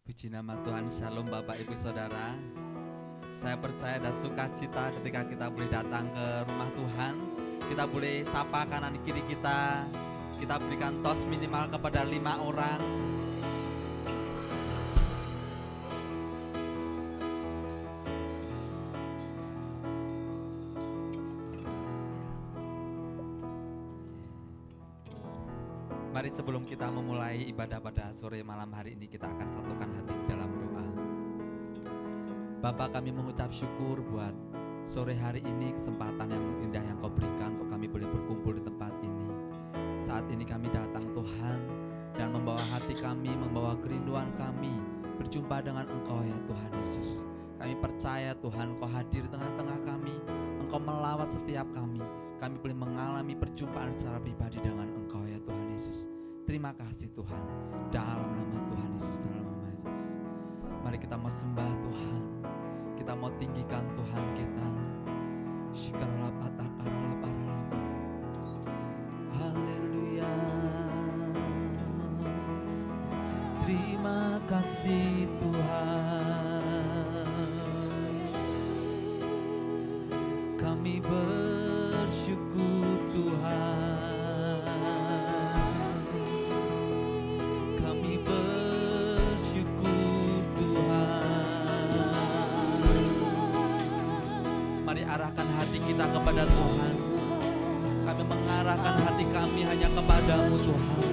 Puji nama Tuhan, Shalom Bapak Ibu Saudara. Saya percaya dan sukacita ketika kita boleh datang ke rumah Tuhan. Kita boleh sapa kanan kiri kita. Kita berikan tos minimal kepada 5 orang. Mari sebelum kita memulai ibadah pada sore malam hari ini, kita akan satukan hati di dalam doa. Bapa, kami mengucap syukur buat sore hari ini, kesempatan yang indah yang Kau berikan untuk kami boleh berkumpul di tempat ini. Saat ini kami datang Tuhan dan membawa hati kami, membawa kerinduan kami berjumpa dengan Engkau ya Tuhan Yesus. Kami percaya Tuhan Engkau hadir di tengah-tengah kami, Engkau melawat setiap kami. Kami boleh mengalami perjumpaan secara pribadi dengan Engkau ya Tuhan Yesus. Terima kasih Tuhan. Dalam nama Tuhan Yesus, dalam nama Yesus. Mari kita mau sembah Tuhan. Kita mau tinggikan Tuhan kita. Syukurlah patakarlah paralah. Haleluya. Terima kasih Tuhan. Kami bersyukur Tuhan, kami bersyukur Tuhan. Mari arahkan hati kita kepada Tuhan. Kami mengarahkan hati kami hanya kepadamu Tuhan.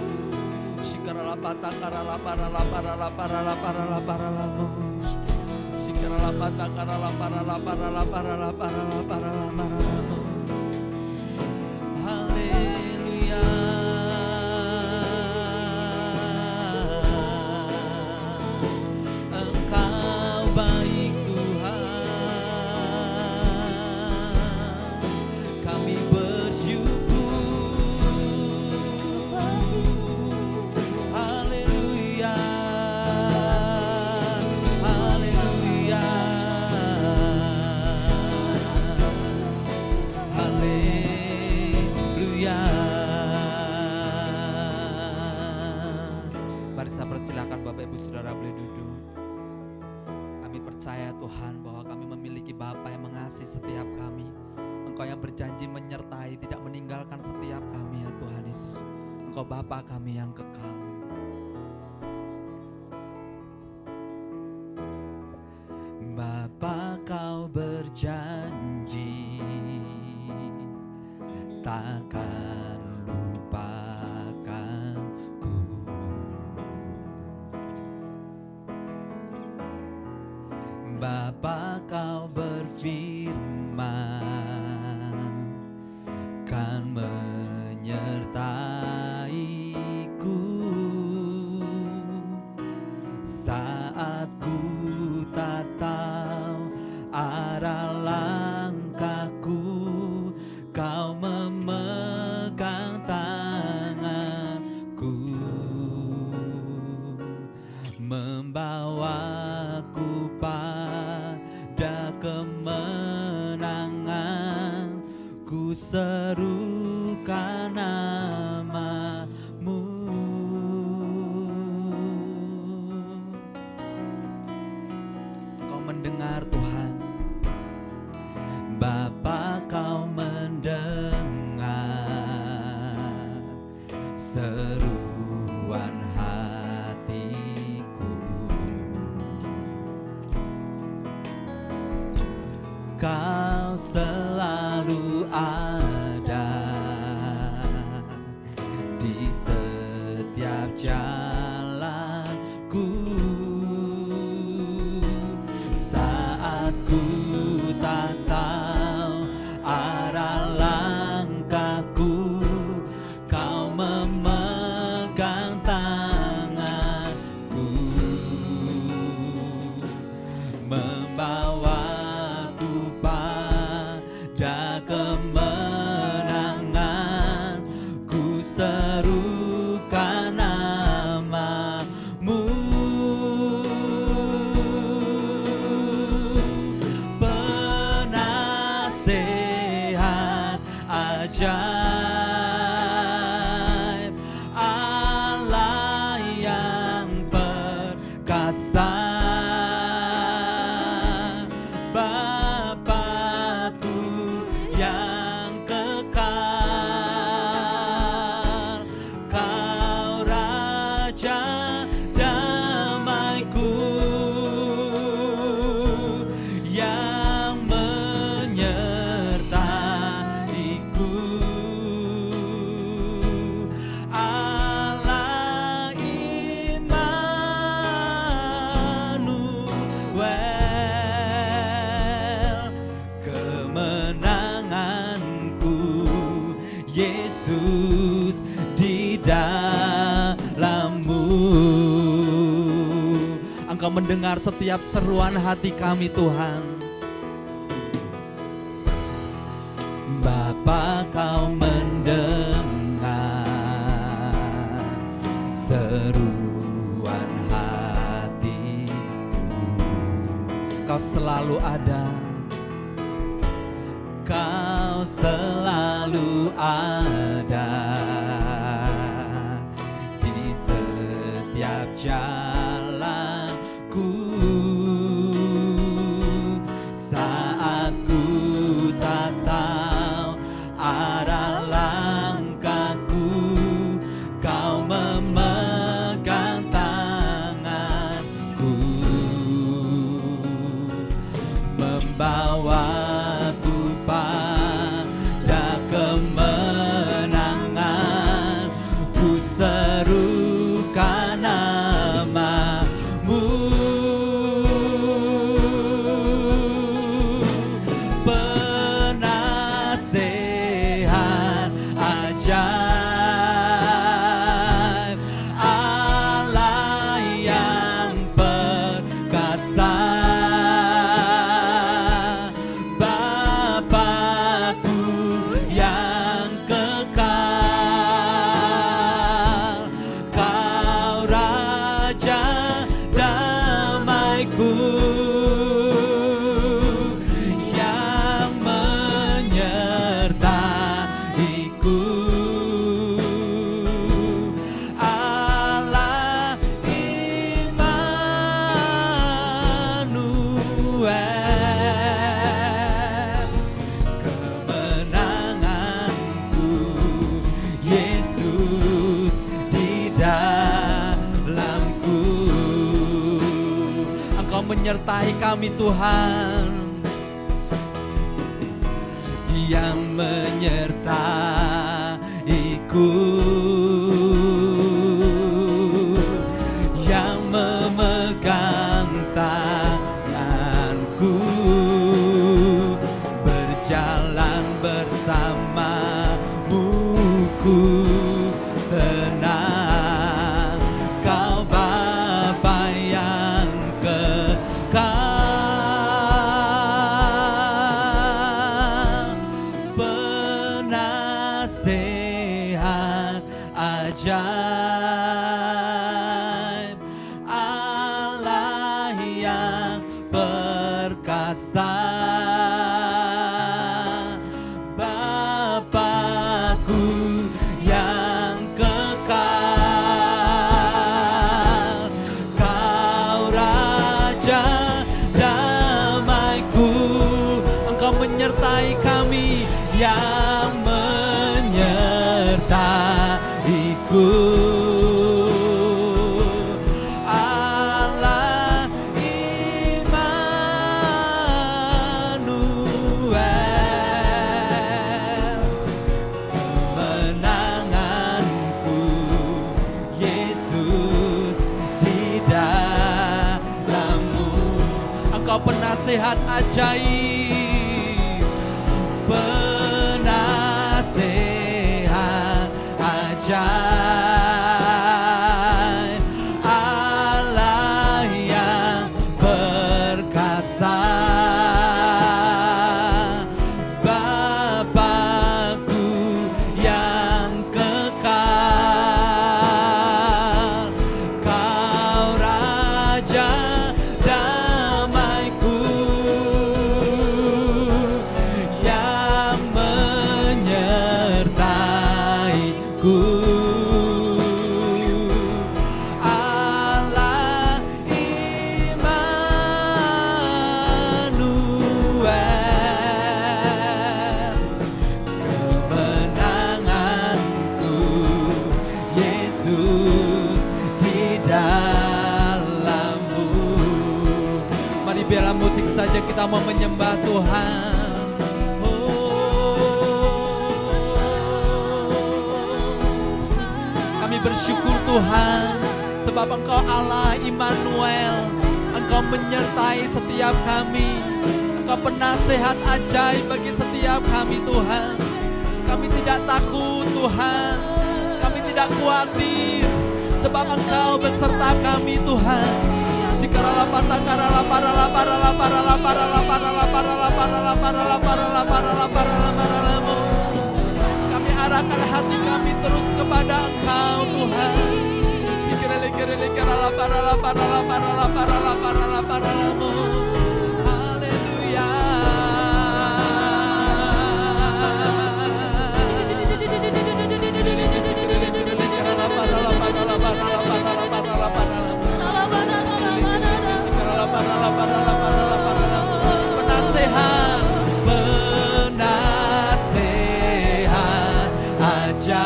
Syukurlah patakarlah paralah paralah paralah paralah paralah. Syukurlah patakarlah paralah paralah paralah paralah paralah paralah. Persilakan Bapak Ibu Saudara boleh duduk. Kami percaya Tuhan bahwa kami memiliki Bapa yang mengasihi setiap kami. Engkau yang berjanji menyertai, tidak meninggalkan setiap kami ya Tuhan Yesus. Engkau Bapa kami yang kekal. Bapa, Kau berjanji takkan Bapa, Kau berfirman kan menyertaiku saat ku tak tahu arah langkahku. Kau memegang tanganku, membawaku pada kemenangan. Ku serukan namamu. Kau mendengar Tuhan. Bapa, Kau mendengar seruan hatiku. Kau selalu ada di setiap jalanku. Saat ku tak tahu arah langkahku, Kau memegang tanganku, membawaku pada kemenangan. Ku serukan namamu. Penasehat ajaib, Allah yang perkasa. perkasa, Bapakku yang kekal, Kau Raja damaiku yang menyertaiku, Allah Immanuel, kemenanganku Yesus di dalam-Mu. Engkau mendengar setiap seruan hati kami, Tuhan. Bapa, Kau mendengar seruan hatiku. Kau selalu ada, Kau selalu ada di setiap jalanku. Saat ku tak tahu arah langkahku, Kau memegang tanganku, membawaku pada kemenangan. Ku serukan nama-Mu, penasehat ajaib, Allah yang perkasa, Bapakku yang kekal, Kau Raja damaiku yang menyertaiku, Allah Immanuel, kemenanganku Yesus di dalam-Ku. Engkau menyertai kami, Tuhan, yang menyertaiku, yang memegang tanganku, berjalan bersama-Mu ku tenang. Kau Bapa yang kekal, penasehat ajaib, Allah yang perkasa, Bapakku yang kekal, Kau Raja damaiku. Engkau menyertai kami, yang menyertaiku, Allah Immanuel, kemenanganku Yesus di dalam-Mu. Engkau penasehat ajaib, penasehat ajaib, Allah yang perkasa, Bapakku yang kekal, Kau Raja damaiku, yang dan kita mau menyembah Tuhan. Kami bersyukur Tuhan, sebab Engkau Allah Immanuel. Engkau menyertai setiap kami. Engkau penasehat ajaib bagi setiap kami Tuhan. Kami tidak takut Tuhan, kami tidak khawatir, sebab Engkau beserta kami Tuhan. Kami arahkan hati kami terus kepada Engkau Tuhan. Penasehat, penasehat ajaib,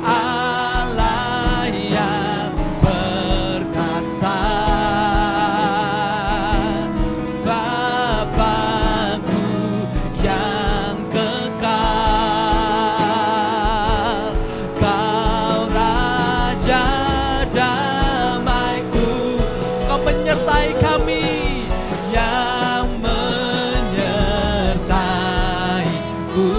Allah yang perkasa, Bapakku yang kekal, Kau Raja damaiku. Kau menyertai kami, yang menyertaiku.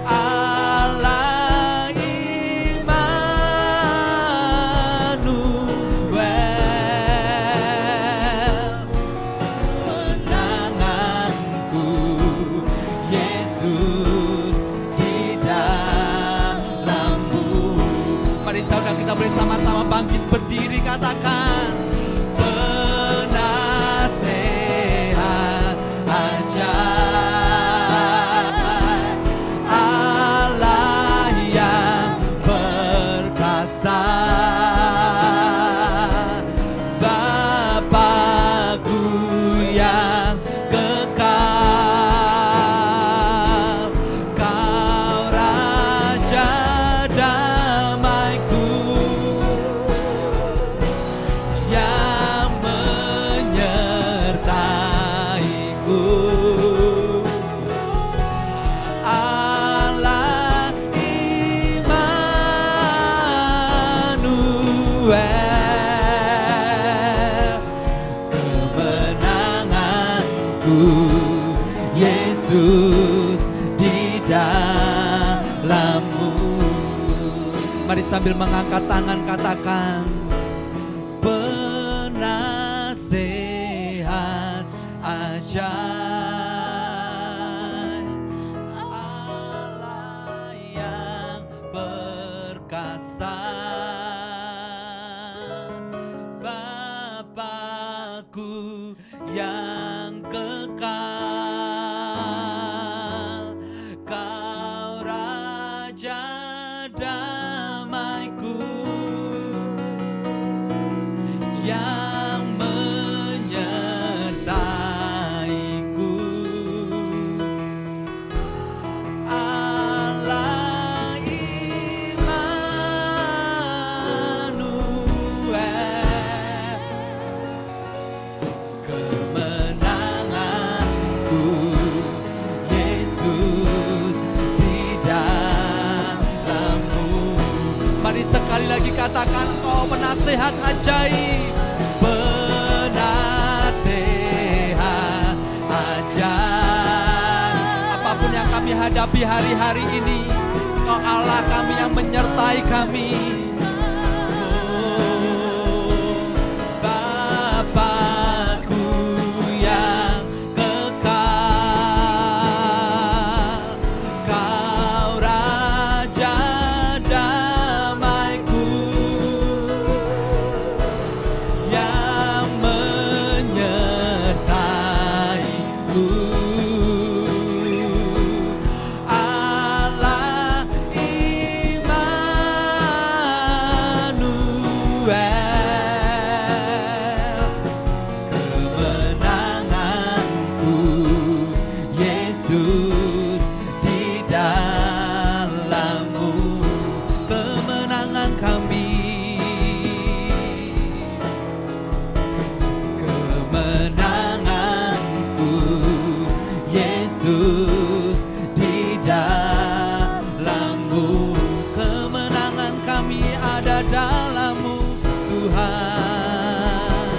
Allah Immanuel, menanganku Yesus di dalam-Mu. Mari saudara kita bersama-sama bangkit berdiri, katakan penasehat ajaib, Allah yang perkasa, Bapakku yang kekal, Kau Raja damaiku, yang menyertaiku. Allah Immanuel, kemenanganku Yesus di dalam-Mu. Mari sambil mengangkat tangan katakan penasehat ajaib, Allah yang perkasa, Bapakku yang kekal, Kau Raja damaiku, yang menyertaiku. Allah Immanuel, kemenanganku Yesus di dalam-Mu. Mari sekali lagi katakan Kau penasehat ajaib, penasehat ajaib. Apapun yang kami hadapi hari-hari ini, Kau Allah kami yang menyertai kami. Bapakku yang kekal, Kau Raja damaiku, yang menyertaiku. Allah Immanuel, kemenanganku Yesus di dalam-Mu. Kemenangan kami, ada dalam-Mu Tuhan.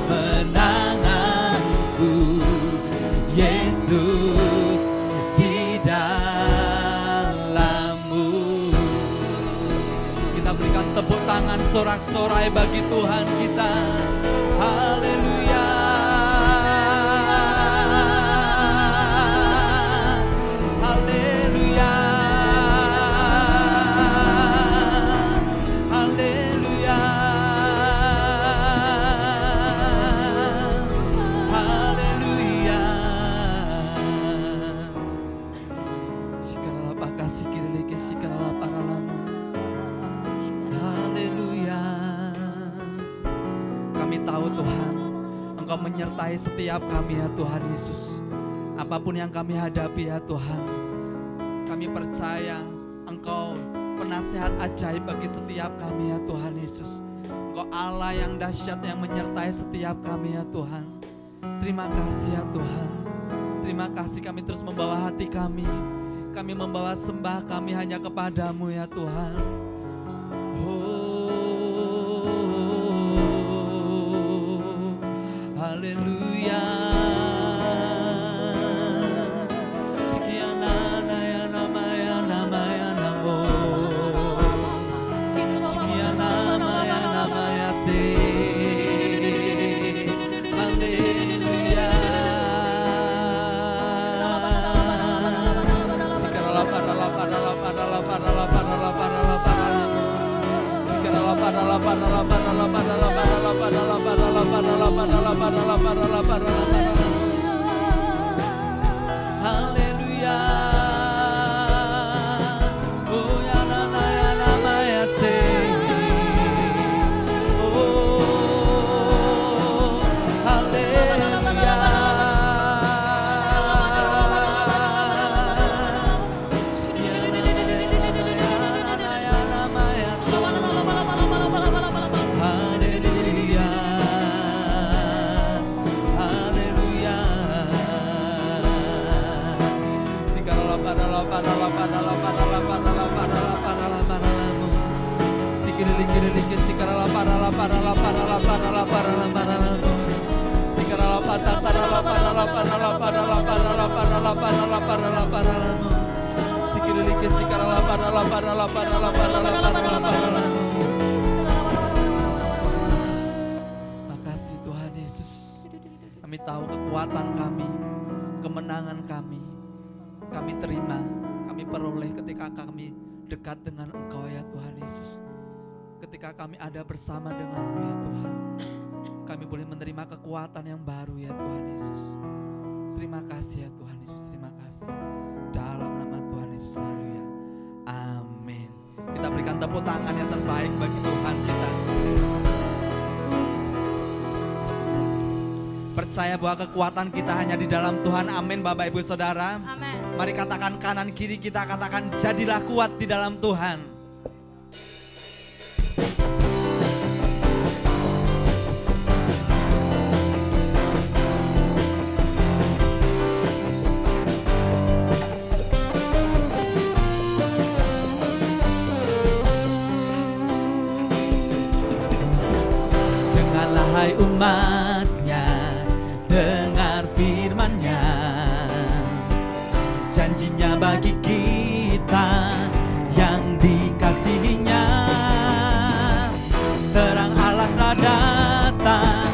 Kemenanganku Yesus di dalam-Mu. Kita berikan tepuk tangan sorak-sorai bagi Tuhan kita. Haleluya. Haleluya. Haleluya. Haleluya. Sikaralah pakasih kirilike sikaralah paralamu. Haleluya. Kami tahu Tuhan, Engkau menyertai setiap kami ya Tuhan Yesus. Apapun yang kami hadapi ya Tuhan, kami percaya Engkau penasehat ajaib bagi setiap kami ya Tuhan Yesus. Engkau Allah yang dahsyat yang menyertai setiap kami ya Tuhan. Terima kasih ya Tuhan. Terima kasih kami terus membawa hati kami. Kami membawa sembah kami hanya kepadamu ya Tuhan. Haleluya. Sekian ya nama ya nama ya namo. Sekian nama ya se. Haleluya. Sikaralah parala parala parala parala parala parala parala. Sikaralah parala parala parala parala parala parala parala parala parala parala parala parala parala. Haleluya. Oh ya nama ya se. Oh haleluya. Makasih Tuhan Yesus. Kami tahu kekuatan kami, kemenangan kami terima, kami peroleh ketika kami dekat dengan Engkau ya Tuhan Yesus. Ketika kami ada bersama dengan-Mu ya Tuhan, kami boleh menerima kekuatan yang baru ya Tuhan Yesus. Terima kasih ya Tuhan Yesus, terima kasih. Dalam nama Tuhan Yesus, haleluya. Amin. Kita berikan tepuk tangan yang terbaik bagi Tuhan kita. Percaya bahwa kekuatan kita hanya di dalam Tuhan. Amin Bapak Ibu Saudara. Amin. Mari katakan kanan kiri kita, katakan jadilah kuat di dalam Tuhan. Dengarlah hai umat-Nya, dengar firman-Nya, janjinya bagi kita yang dikasihi-Nya. Terang Allah telah datang,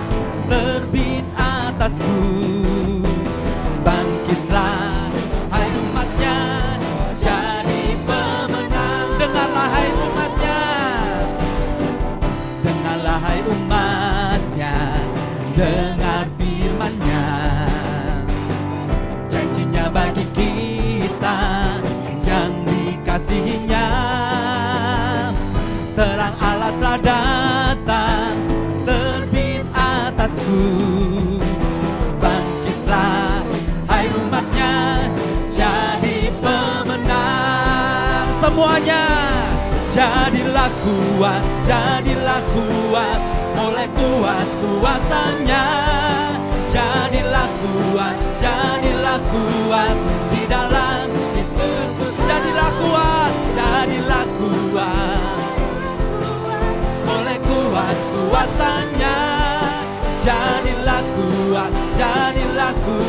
terbit atasku. Bangkitlah hai umat-Nya, jadi pemenang. Dengarlah hai umat-Nya, dengarlah hai umat-Nya, dengar firman-Nya, janjinya bagi kita yang dikasihi-Nya. Terang Allah telah datang, terbit atasku. Bangkitlah hai umat-Nya, jadi pemenang. Semuanya jadilah kuat, oleh kuat kuasanya. Jadilah kuat di dalam Kristus. Jadilah kuat,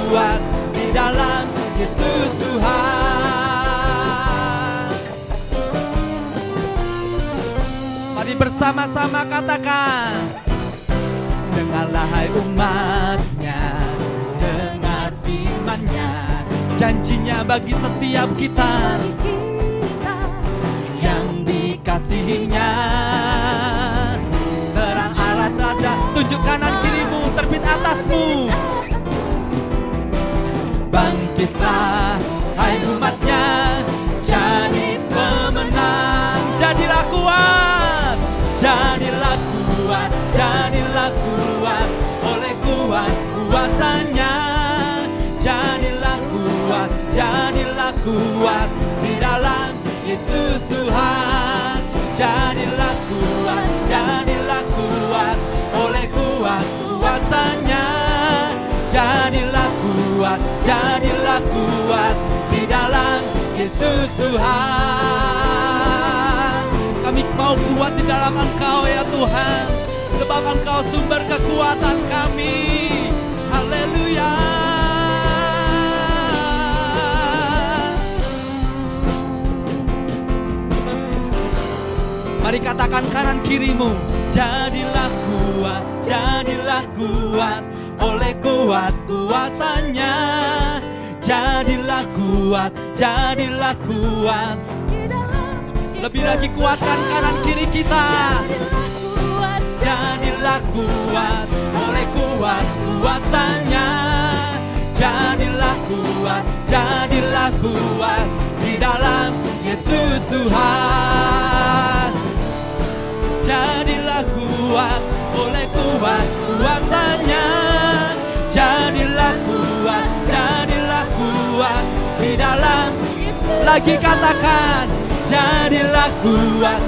kuat di dalam Yesus Tuhan. Mari bersama-sama katakan, dengarlah hai umat-Nya, dengar firman-Nya, janjinya bagi setiap kita yang dikasihi-Nya. Terang Allah berada, tunjuk kanan kirimu, terbit atasmu. Bangkitlah hai umat-Nya, jadi pemenang. Jadilah kuat, jadilah kuat, jadilah kuat oleh kuat kuasanya. Jadilah kuat di dalam Yesus Tuhan. Jadilah kuat oleh kuat kuasanya. Jadilah kuat di dalam Yesus Tuhan. Kami mau kuat di dalam Engkau ya Tuhan, sebab Engkau sumber kekuatan kami. Haleluya. Mari katakan kanan kirimu, jadilah kuat oleh kuat kuasanya. Jadilah kuat. Lebih lagi kuatkan kanan kiri kita. Jadilah kuat oleh kuat kuasanya. Jadilah kuat di dalam Yesus Tuhan. Jadilah kuat oleh kuat kuasanya. Jadilah kuat di dalam. Lagi katakan, jadilah kuat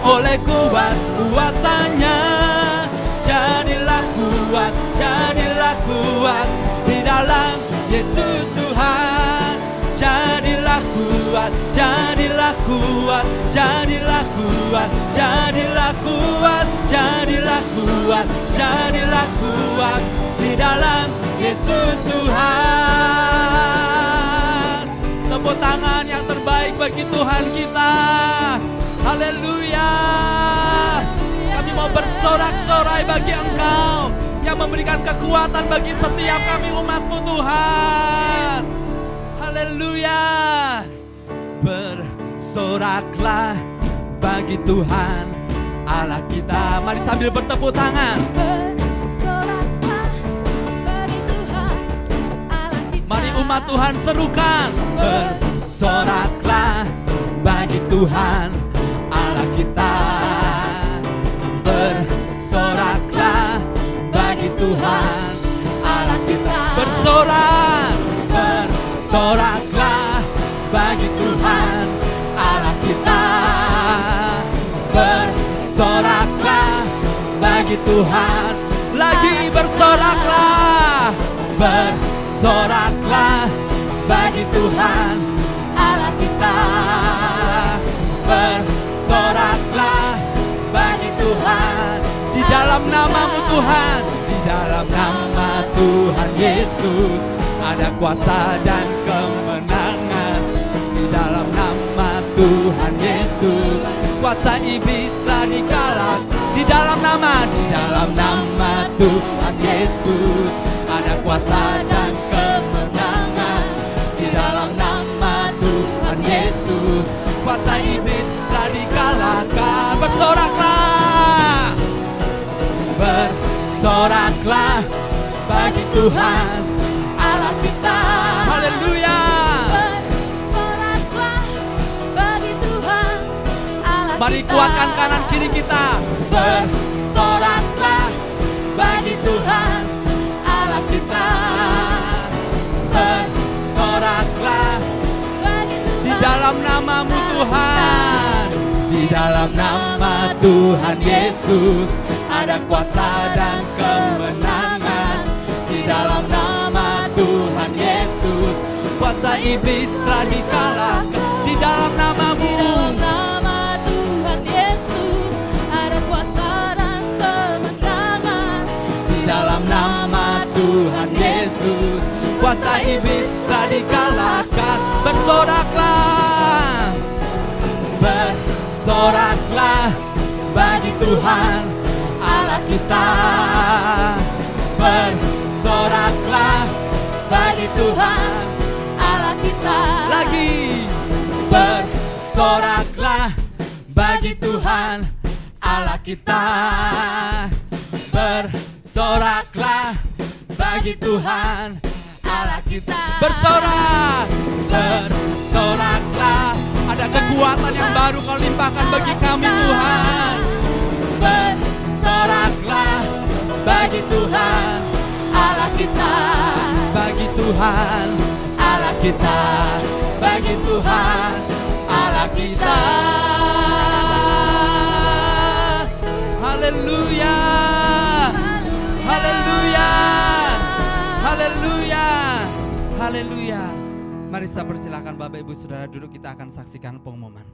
oleh kuat kuasanya. Jadilah kuat di dalam Yesus Tuhan. Jadilah kuat di dalam Yesus Tuhan. Tepuk tangan yang terbaik bagi Tuhan kita. Haleluya. Kami mau bersorak-sorai bagi Engkau yang memberikan kekuatan bagi setiap kami umat-Mu Tuhan. Haleluya. Bersoraklah bagi Tuhan Allah kita. Mari sambil bertepuk tangan. Bersoraklah bagi Tuhan Allah kita. Mari umat Tuhan serukan. Bersoraklah bagi Tuhan Allah kita. Bersoraklah bagi Tuhan Allah kita. Bersoraklah bagi Tuhan Allah kita. Bersoraklah bagi Tuhan. Lagi bersoraklah. Bersoraklah bagi Tuhan Allah kita. Bersoraklah bagi Tuhan. Di dalam nama-Mu Tuhan, di dalam nama Tuhan Yesus ada kuasa dan kemenangan. Di dalam nama Tuhan Yesus kuasa iblis telah dikalahkan. Di dalam nama Tuhan Yesus ada kuasa dan kemenangan. Di dalam nama Tuhan Yesus kuasa iblis telah dikalahkan. Bersoraklah, bersoraklah bagi Tuhan Allah kita. Haleluya. Bersoraklah bagi Tuhan Allah kita. Mari kuatkan kanan kiri kita. Bersoraklah bagi Tuhan Allah kita. Bersoraklah bagi Tuhan. di dalam nama-Mu Tuhan. Di dalam nama Tuhan Yesus ada kuasa dan kemenangan. Di dalam nama Tuhan Yesus kuasa iblis telah dikalahkan. Di dalam nama-Mu. Di dalam nama Tuhan Yesus ada kuasa dan kemenangan. Di dalam nama Tuhan dikalahkan. Bersoraklah, bersoraklah bagi Tuhan Allah kita. Bersoraklah Bagi Tuhan Allah kita. lagi. Bersoraklah bagi Tuhan Allah kita. Bersoraklah bagi Tuhan Allah kita. Bersorak, bersoraklah. Ada kekuatan yang baru kau limpahkan bagi kami Tuhan. Bersoraklah bagi Tuhan Allah kita. bagi Tuhan Allah kita, bagi Tuhan Allah kita. Haleluya, haleluya, haleluya, haleluya. Mari saya persilakan Bapak Ibu Saudara duduk, kita akan saksikan pengumuman.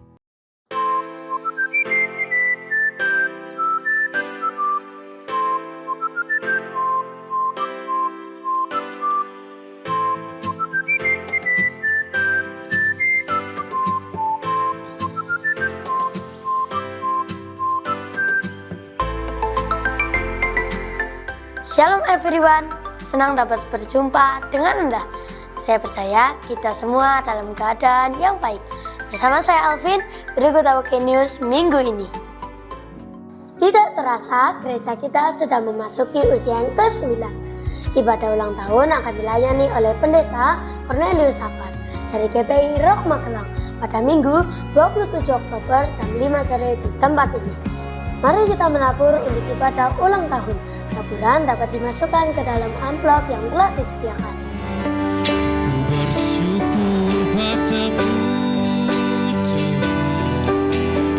Shalom everyone, senang dapat berjumpa dengan Anda. Saya percaya kita semua dalam keadaan yang baik. Bersama saya Alvin, berikut AWK News minggu ini. Tidak terasa gereja kita sudah memasuki usia yang ke-9. Ibadah ulang tahun akan dilayani oleh Pendeta Cornelius Sapat dari GPI Rock Magelang pada Minggu 27 Oktober jam 5 sore di tempat ini. Mari kita menabur untuk ibadah ulang tahun. Taburan dapat dimasukkan ke dalam amplop yang telah disediakan. Ku bersyukur padamu Tuhan,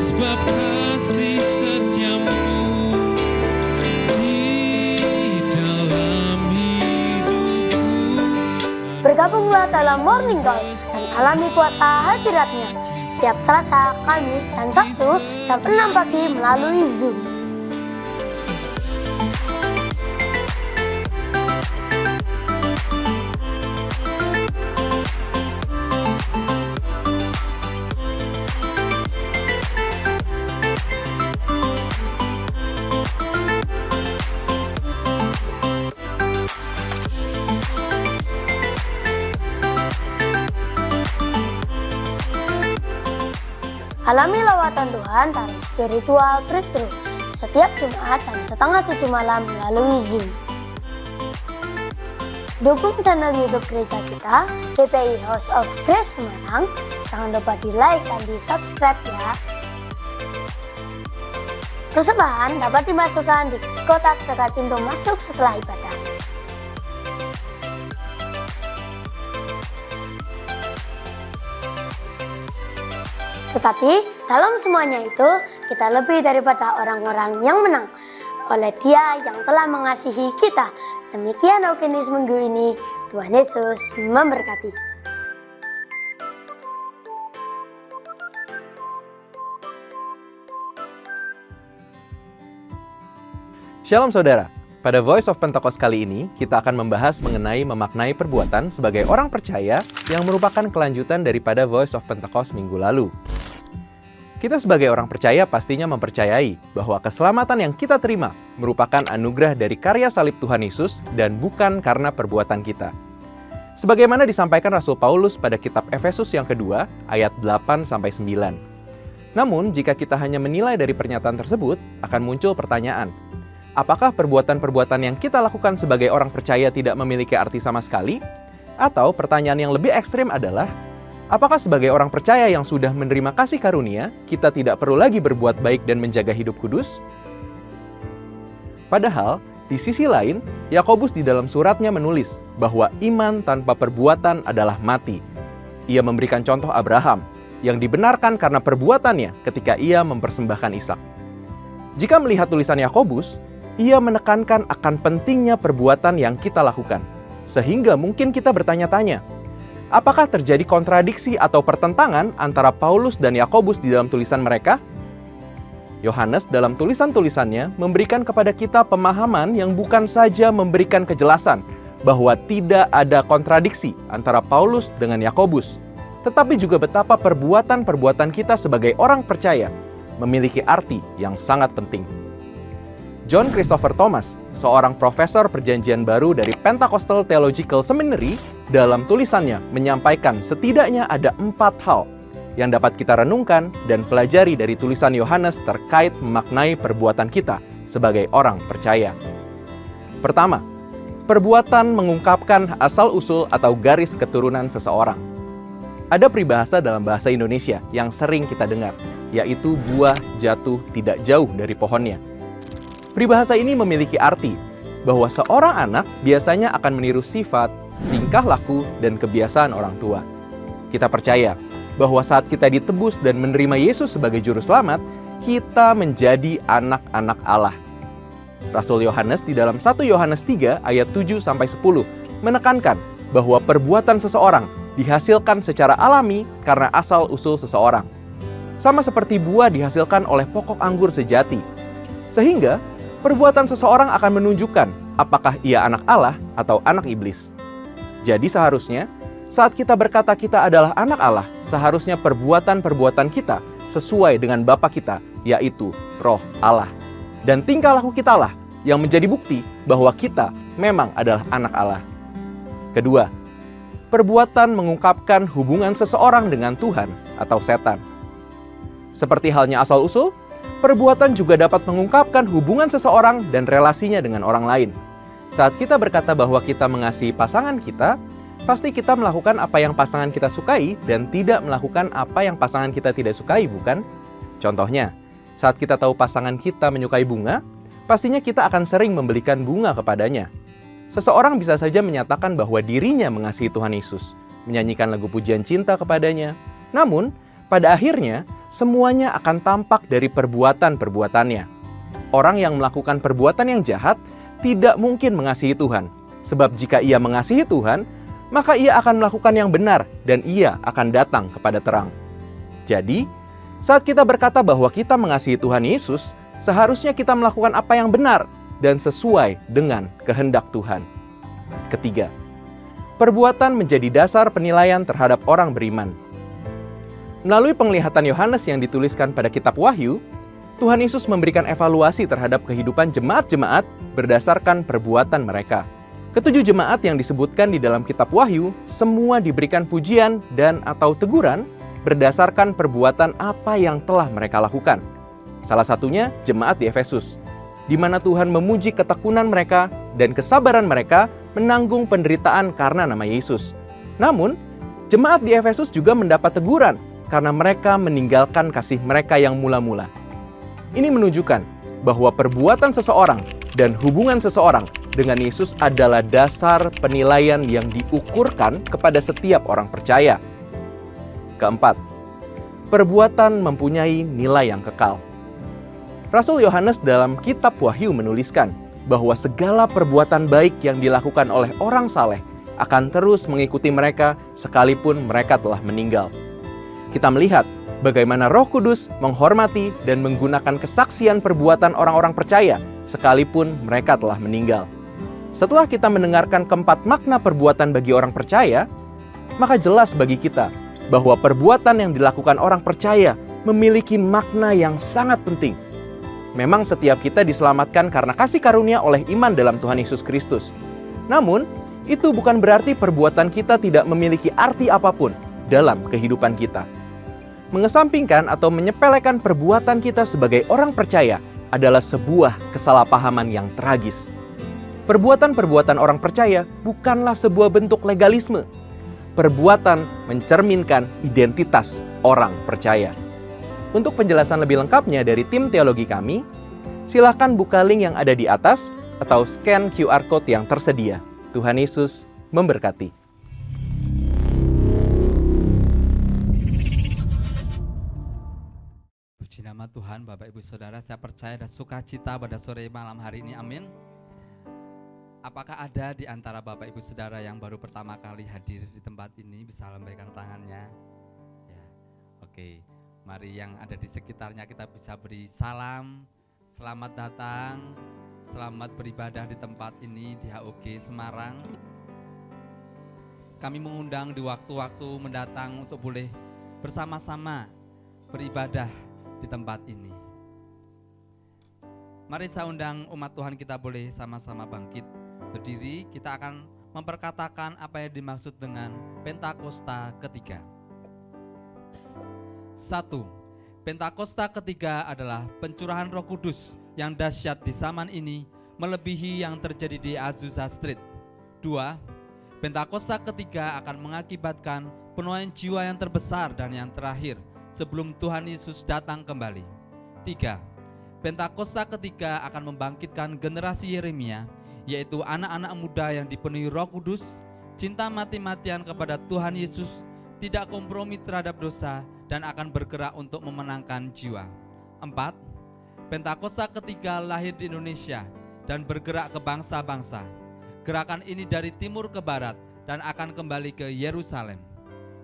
sebab kasih setiamu di dalam hidupku. Bergabunglah dalam Morning Call dan alami kuasa hadirat-Nya setiap Selasa, Kamis, dan Sabtu jam 6 pagi melalui Zoom. Alami lawatan Tuhan dalam spiritual breakthrough setiap Jumat jam 6:30 malam melalui Zoom. Dukung channel YouTube gereja kita, GPI House of Grace Semarang. Jangan lupa di like dan di subscribe ya. Persembahan dapat dimasukkan di kotak dekat pintu masuk setelah ibadah. Tetapi dalam semuanya itu, kita lebih daripada orang-orang yang menang oleh Dia yang telah mengasihi kita. Demikian AWK News minggu ini. Tuhan Yesus memberkati. Shalom saudara, pada Voice of Pentecost kali ini kita akan membahas mengenai memaknai perbuatan sebagai orang percaya yang merupakan kelanjutan daripada Voice of Pentecost minggu lalu. Kita sebagai orang percaya pastinya mempercayai bahwa keselamatan yang kita terima merupakan anugerah dari karya salib Tuhan Yesus dan bukan karena perbuatan kita. Sebagaimana disampaikan Rasul Paulus pada kitab Efesus yang kedua, ayat 8-9. Namun, jika kita hanya menilai dari pernyataan tersebut, akan muncul pertanyaan, apakah perbuatan-perbuatan yang kita lakukan sebagai orang percaya tidak memiliki arti sama sekali? Atau pertanyaan yang lebih ekstrim adalah, apakah sebagai orang percaya yang sudah menerima kasih karunia, kita tidak perlu lagi berbuat baik dan menjaga hidup kudus? Padahal, di sisi lain, Yakobus di dalam suratnya menulis bahwa iman tanpa perbuatan adalah mati. Ia memberikan contoh Abraham, yang dibenarkan karena perbuatannya ketika ia mempersembahkan Ishak. Jika melihat tulisan Yakobus, ia menekankan akan pentingnya perbuatan yang kita lakukan. Sehingga mungkin kita bertanya-tanya, apakah terjadi kontradiksi atau pertentangan antara Paulus dan Yakobus di dalam tulisan mereka? Yohanes dalam tulisan-tulisannya memberikan kepada kita pemahaman yang bukan saja memberikan kejelasan bahwa tidak ada kontradiksi antara Paulus dengan Yakobus, tetapi juga betapa perbuatan-perbuatan kita sebagai orang percaya memiliki arti yang sangat penting. John Christopher Thomas, seorang profesor perjanjian baru dari Pentecostal Theological Seminary, dalam tulisannya menyampaikan setidaknya ada 4 hal yang dapat kita renungkan dan pelajari dari tulisan Yohanes terkait memaknai perbuatan kita sebagai orang percaya. Pertama, perbuatan mengungkapkan asal-usul atau garis keturunan seseorang. Ada peribahasa dalam bahasa Indonesia yang sering kita dengar, yaitu buah jatuh tidak jauh dari pohonnya. Peribahasa ini memiliki arti bahwa seorang anak biasanya akan meniru sifat, tingkah laku, dan kebiasaan orang tua. Kita percaya bahwa saat kita ditebus dan menerima Yesus sebagai juru selamat, kita menjadi anak-anak Allah. Rasul Yohanes di dalam 1 Yohanes 3 ayat 7-10 menekankan bahwa perbuatan seseorang dihasilkan secara alami karena asal-usul seseorang. Sama seperti buah dihasilkan oleh pokok anggur sejati. Sehingga perbuatan seseorang akan menunjukkan apakah ia anak Allah atau anak iblis. Jadi seharusnya saat kita berkata kita adalah anak Allah, seharusnya perbuatan-perbuatan kita sesuai dengan Bapa kita, yaitu Roh Allah. Dan tingkah laku kita lah yang menjadi bukti bahwa kita memang adalah anak Allah. Kedua, perbuatan mengungkapkan hubungan seseorang dengan Tuhan atau setan. Seperti halnya asal-usul, perbuatan juga dapat mengungkapkan hubungan seseorang dan relasinya dengan orang lain. Saat kita berkata bahwa kita mengasihi pasangan kita, pasti kita melakukan apa yang pasangan kita sukai dan tidak melakukan apa yang pasangan kita tidak sukai, bukan? Contohnya, saat kita tahu pasangan kita menyukai bunga, pastinya kita akan sering membelikan bunga kepadanya. Seseorang bisa saja menyatakan bahwa dirinya mengasihi Tuhan Yesus, menyanyikan lagu pujian cinta kepadanya. Namun, pada akhirnya, semuanya akan tampak dari perbuatan-perbuatannya. Orang yang melakukan perbuatan yang jahat tidak mungkin mengasihi Tuhan. Sebab jika ia mengasihi Tuhan, maka ia akan melakukan yang benar dan ia akan datang kepada terang. Jadi, saat kita berkata bahwa kita mengasihi Tuhan Yesus, seharusnya kita melakukan apa yang benar dan sesuai dengan kehendak Tuhan. Ketiga, perbuatan menjadi dasar penilaian terhadap orang beriman. Melalui penglihatan Yohanes yang dituliskan pada kitab Wahyu, Tuhan Yesus memberikan evaluasi terhadap kehidupan jemaat-jemaat berdasarkan perbuatan mereka. Ketujuh jemaat yang disebutkan di dalam kitab Wahyu, semua diberikan pujian dan atau teguran berdasarkan perbuatan apa yang telah mereka lakukan. Salah satunya jemaat di Efesus, di mana Tuhan memuji ketekunan mereka dan kesabaran mereka menanggung penderitaan karena nama Yesus. Namun, jemaat di Efesus juga mendapat teguran karena mereka meninggalkan kasih mereka yang mula-mula. Ini menunjukkan bahwa perbuatan seseorang dan hubungan seseorang dengan Yesus adalah dasar penilaian yang diukurkan kepada setiap orang percaya. Keempat, perbuatan mempunyai nilai yang kekal. Rasul Yohanes dalam kitab Wahyu menuliskan bahwa segala perbuatan baik yang dilakukan oleh orang saleh akan terus mengikuti mereka sekalipun mereka telah meninggal. Kita melihat bagaimana Roh Kudus menghormati dan menggunakan kesaksian perbuatan orang-orang percaya sekalipun mereka telah meninggal. Setelah kita mendengarkan keempat makna perbuatan bagi orang percaya, maka jelas bagi kita bahwa perbuatan yang dilakukan orang percaya memiliki makna yang sangat penting. Memang setiap kita diselamatkan karena kasih karunia oleh iman dalam Tuhan Yesus Kristus. Namun, itu bukan berarti perbuatan kita tidak memiliki arti apapun dalam kehidupan kita. Mengesampingkan atau menyepelekan perbuatan kita sebagai orang percaya adalah sebuah kesalahpahaman yang tragis. Perbuatan-perbuatan orang percaya bukanlah sebuah bentuk legalisme. Perbuatan mencerminkan identitas orang percaya. Untuk penjelasan lebih lengkapnya dari tim teologi kami, silakan buka link yang ada di atas atau scan QR Code yang tersedia. Tuhan Yesus memberkati. Puji nama Tuhan, Bapak Ibu Saudara, saya percaya ada sukacita pada sore malam hari ini, amin. Apakah ada di antara Bapak Ibu Saudara yang baru pertama kali hadir di tempat ini bisa lambaikan tangannya? Ya, oke. Mari yang ada di sekitarnya kita bisa beri salam, selamat datang, selamat beribadah di tempat ini di HOG Semarang. kami mengundang di waktu-waktu mendatang untuk boleh bersama-sama beribadah di tempat ini. Mari saya undang umat Tuhan kita boleh sama-sama bangkit berdiri. Kita akan memperkatakan apa yang dimaksud dengan Pentakosta ketiga. 1. Pentakosta ketiga adalah pencurahan Roh Kudus yang dahsyat di zaman ini, melebihi yang terjadi di Azusa Street. 2. Pentakosta ketiga akan mengakibatkan penuaian jiwa yang terbesar dan yang terakhir sebelum Tuhan Yesus datang kembali. 3. Pentakosta ketiga akan membangkitkan generasi Yeremia, yaitu anak-anak muda yang dipenuhi Roh Kudus, cinta mati-matian kepada Tuhan Yesus, tidak kompromi terhadap dosa, dan akan bergerak untuk memenangkan jiwa. 4. Pentakosta ketiga lahir di Indonesia dan bergerak ke bangsa-bangsa. Gerakan ini dari timur ke barat dan akan kembali ke Yerusalem.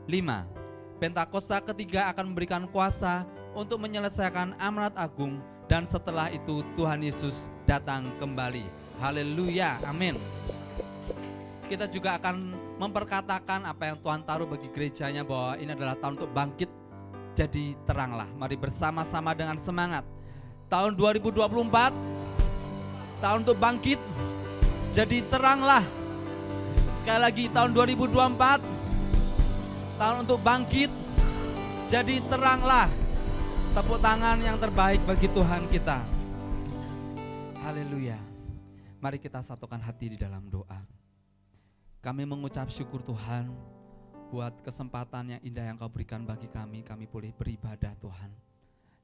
5. Pentakosta ketiga akan memberikan kuasa untuk menyelesaikan amanat agung, dan setelah itu Tuhan Yesus datang kembali. Haleluya, amin. Kita juga akan memperkatakan apa yang Tuhan taruh bagi gerejanya, bahwa ini adalah tahun untuk bangkit jadi teranglah. Mari bersama-sama dengan semangat. Tahun 2024, tahun untuk bangkit jadi teranglah. Sekali lagi, tahun 2024, tahun untuk bangkit jadi teranglah. Tepuk tangan yang terbaik bagi Tuhan kita. Haleluya. Mari kita satukan hati di dalam doa. Kami mengucap syukur Tuhan buat kesempatan yang indah yang Kau berikan bagi kami. Kami boleh beribadah Tuhan.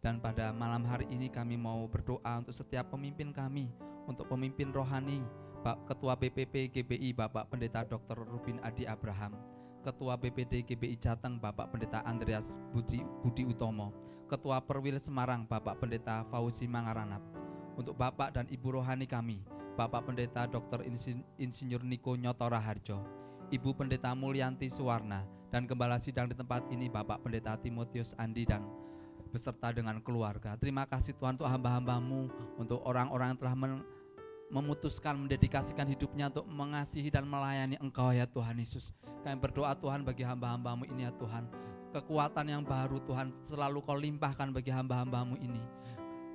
Dan pada malam hari ini kami mau berdoa untuk setiap pemimpin kami, untuk pemimpin rohani, Ketua BPP GBI Bapak Pendeta Dr. Rubin Adi Abraham, Ketua BPD GBI Jateng Bapak Pendeta Andreas Budi Utomo, Ketua Perwil Semarang Bapak Pendeta Fauzi Mangaranap, untuk Bapak dan Ibu rohani kami, Bapak Pendeta Dr. Insinyur Niko Nyotora Harjo, Ibu Pendeta Mulyanti Suwarna, dan Gembala Sidang di tempat ini Bapak Pendeta Timotius Andi dan beserta dengan keluarga. Terima kasih Tuhan untuk hamba-hamba-Mu, untuk orang-orang yang telah memutuskan, mendedikasikan hidupnya untuk mengasihi dan melayani Engkau ya Tuhan Yesus. Kami berdoa Tuhan bagi hamba-hamba-Mu ini ya Tuhan. Kekuatan yang baru Tuhan selalu Kau limpahkan bagi hamba-hamba-Mu ini.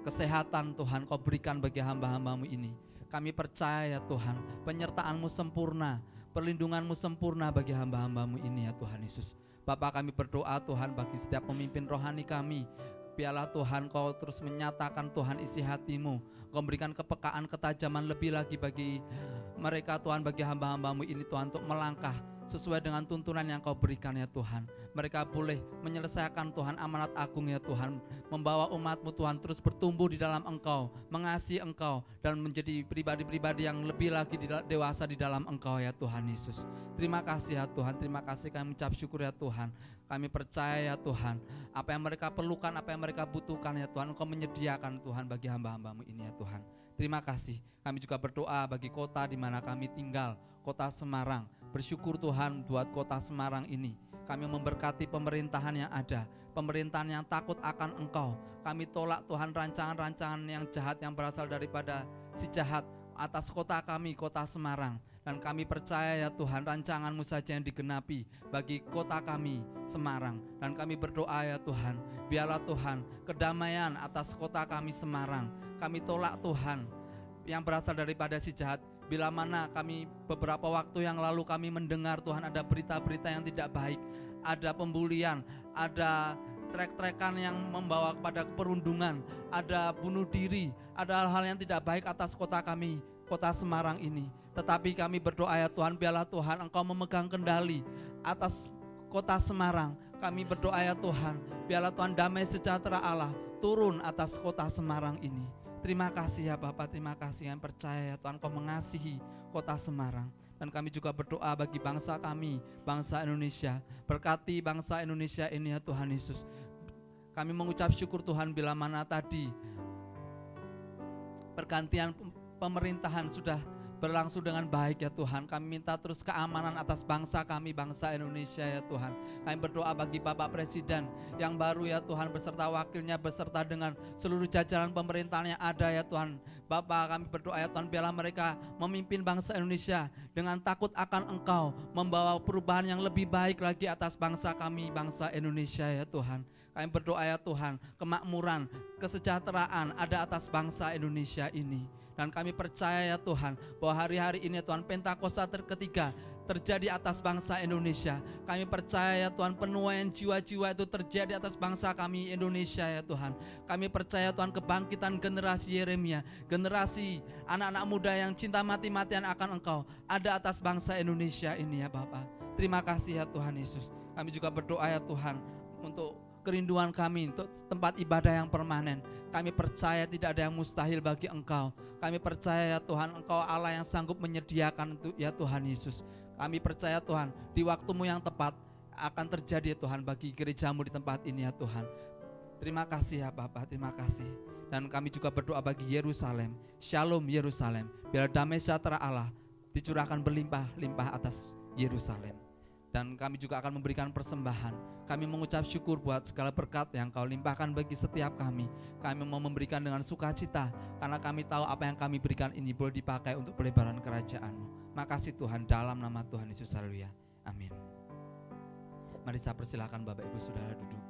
Kesehatan Tuhan Kau berikan bagi hamba-hamba-Mu ini. Kami percaya ya Tuhan, penyertaan-Mu sempurna, perlindungan-Mu sempurna bagi hamba-hamba-Mu ini ya Tuhan Yesus. Bapa, kami berdoa Tuhan bagi setiap pemimpin rohani kami. Biarlah Tuhan Kau terus menyatakan Tuhan isi hati-Mu. Kau berikan kepekaan, ketajaman lebih lagi bagi mereka Tuhan, bagi hamba-hamba-Mu ini Tuhan, untuk melangkah sesuai dengan tuntunan yang Kau berikan ya Tuhan. Mereka boleh menyelesaikan Tuhan amanat agung ya Tuhan, membawa umat-Mu Tuhan terus bertumbuh di dalam Engkau, mengasihi Engkau, dan menjadi pribadi-pribadi yang lebih lagi dewasa di dalam Engkau ya Tuhan Yesus. Terima kasih ya Tuhan, terima kasih, kami mengucap syukur ya Tuhan. Kami percaya ya Tuhan, apa yang mereka perlukan, apa yang mereka butuhkan ya Tuhan, Engkau menyediakan Tuhan bagi hamba-hamba-Mu ini ya Tuhan. Terima kasih. Kami juga berdoa bagi kota di mana kami tinggal, kota Semarang. Bersyukur Tuhan buat kota Semarang ini. Kami memberkati pemerintahan yang ada, pemerintahan yang takut akan Engkau. Kami tolak Tuhan rancangan-rancangan yang jahat yang berasal daripada si jahat atas kota kami, kota Semarang. Dan kami percaya ya Tuhan, rancangan-Mu saja yang digenapi bagi kota kami, Semarang. Dan kami berdoa ya Tuhan, biarlah Tuhan kedamaian atas kota kami, Semarang. Kami tolak Tuhan yang berasal daripada si jahat. Bila mana kami beberapa waktu yang lalu kami mendengar Tuhan ada berita-berita yang tidak baik, ada pembulian, ada trek-trekan yang membawa kepada perundungan, ada bunuh diri, ada hal-hal yang tidak baik atas kota kami, kota Semarang ini. Tetapi kami berdoa ya Tuhan, biarlah Tuhan Engkau memegang kendali atas kota Semarang. Kami berdoa ya Tuhan, biarlah Tuhan damai sejahtera Allah turun atas kota Semarang ini. Terima kasih ya Bapak, terima kasih yang percaya ya Tuhan Kau mengasihi kota Semarang. Dan kami juga berdoa bagi bangsa kami, bangsa Indonesia. Berkati bangsa Indonesia ini ya Tuhan Yesus. Kami mengucap syukur Tuhan bila mana tadi pergantian pemerintahan sudah berlangsung dengan baik ya Tuhan. Kami minta terus keamanan atas bangsa kami, bangsa Indonesia ya Tuhan. Kami berdoa bagi Bapak Presiden yang baru ya Tuhan, beserta wakilnya, beserta dengan seluruh jajaran pemerintahan yang ada ya Tuhan. Bapak, kami berdoa ya Tuhan, biarlah mereka memimpin bangsa Indonesia dengan takut akan Engkau, membawa perubahan yang lebih baik lagi atas bangsa kami, bangsa Indonesia ya Tuhan. Kami berdoa ya Tuhan, kemakmuran, kesejahteraan ada atas bangsa Indonesia ini. Dan kami percaya ya Tuhan, bahwa hari-hari ini ya Tuhan, Pentakosta ketiga terjadi atas bangsa Indonesia. Kami percaya ya Tuhan, penuaian jiwa-jiwa itu terjadi atas bangsa kami Indonesia ya Tuhan. Kami percaya Tuhan, kebangkitan generasi Yeremia, generasi anak-anak muda yang cinta mati-matian akan Engkau ada atas bangsa Indonesia ini ya Bapak. Terima kasih ya Tuhan Yesus. Kami juga berdoa ya Tuhan, untuk kerinduan kami untuk tempat ibadah yang permanen. Kami percaya tidak ada yang mustahil bagi Engkau. Kami percaya ya Tuhan, Engkau Allah yang sanggup menyediakan itu ya Tuhan Yesus. Kami percaya Tuhan, di waktumu yang tepat akan terjadi ya Tuhan bagi gerejamu di tempat ini ya Tuhan. Terima kasih ya Bapak, terima kasih. Dan kami juga berdoa bagi Yerusalem. Shalom Yerusalem. Biar damai sejahtera Allah dicurahkan berlimpah-limpah atas Yerusalem. Dan kami juga akan memberikan persembahan. Kami mengucap syukur buat segala berkat yang Kau limpahkan bagi setiap kami. Kami mau memberikan dengan sukacita, karena kami tahu apa yang kami berikan ini boleh dipakai untuk pelebaran kerajaan-Mu. Makasih Tuhan, dalam nama Tuhan Yesus, haleluya, amin. Mari saya persilakan Bapak Ibu Saudara duduk.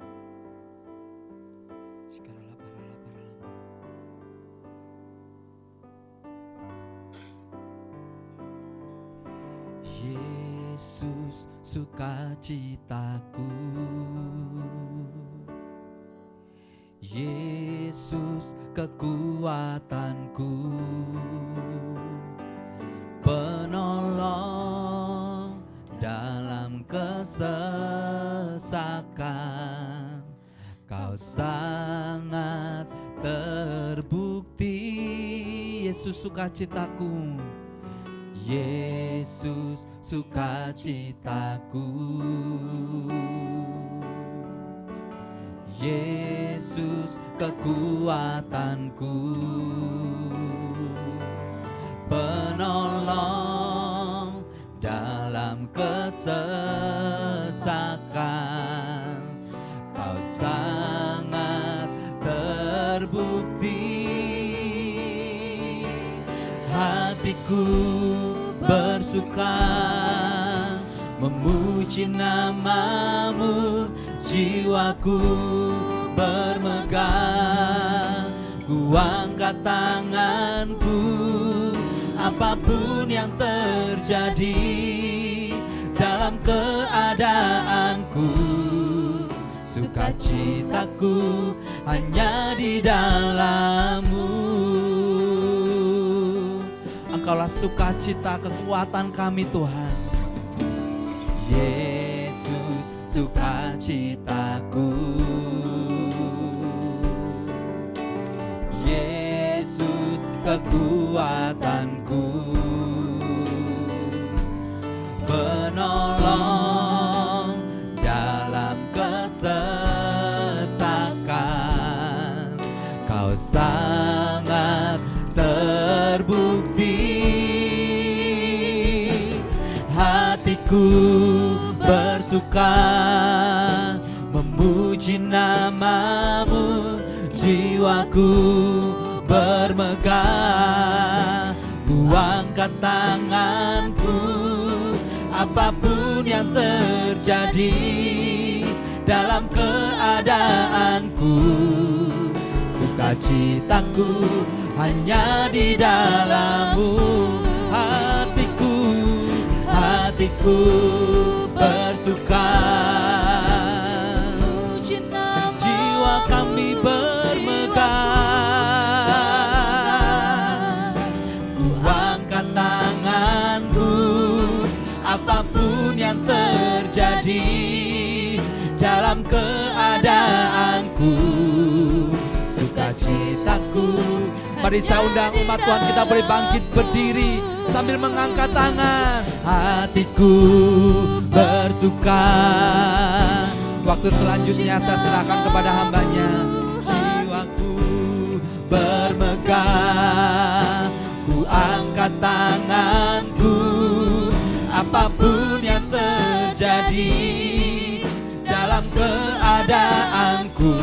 Yesus sukacitaku, Yesus kekuatanku, penolong dalam kesesakan. Kau sangat terbukti, Yesus sukacitaku, Yesus sukacitaku, Yesus kekuatanku, penolong dalam kesesakan. Kau sangat terbukti, hatiku bersuka memuji nama-Mu, jiwaku bermegah. Ku angkat tanganku, apapun yang terjadi dalam keadaanku. Sukacitaku hanya di dalam-Mu. Engkaulah sukacita kekuatan kami Tuhan. Yesus sukacitaku, Yesus kekuatanku, penolong dalam kesesakan. Kau sangat terbukti, hatiku bersuka memuji nama-Mu, jiwaku bermegah. Ku angkat tanganku, apapun yang terjadi dalam keadaanku. Sukacitaku hanya di dalam-Mu. Hatiku bersuka, jiwa kami bermegah. Ku angkat tanganku, apapun yang terjadi dalam keadaanku. Sukacitaku. Mari saya undang umat Tuhan, kita boleh bangkit berdiri sambil mengangkat tangan. Hatiku bersuka. Waktu selanjutnya saya serahkan kepada hamba-Nya. Jiwaku bermegah, ku angkat tangan, terjadi dalam keadaanku.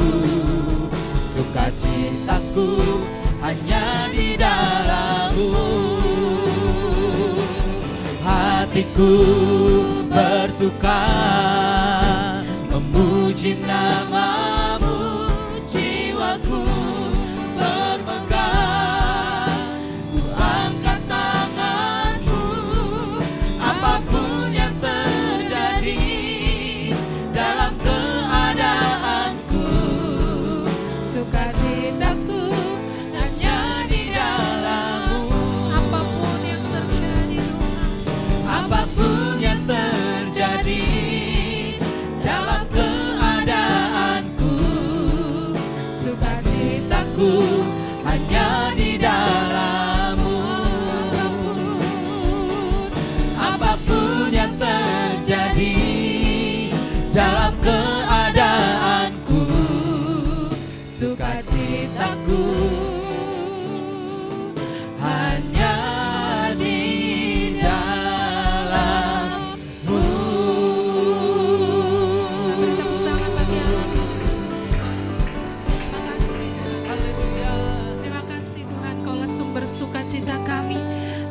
Sukacitaku hanya di dalam-Mu. Hatiku bersuka memuji nama-Mu, jiwaku bermegah, ku angkat tanganku, apapun yang terjadi dalam keadaanku. Sukacitaku hanya di dalam-Mu. Apapun yang terjadi Tuhan, Apapun yang terjadi dalam keadaanku, sukacitaku hanya di dalam-Mu. Apapun yang terjadi dalam keadaanku, sukacitaku hanya di dalam-Mu. beri tepuk tangan bagi Allah. Terima kasih. Haleluya. Terima kasih Tuhan, Engkaulah sumber sukacita kami,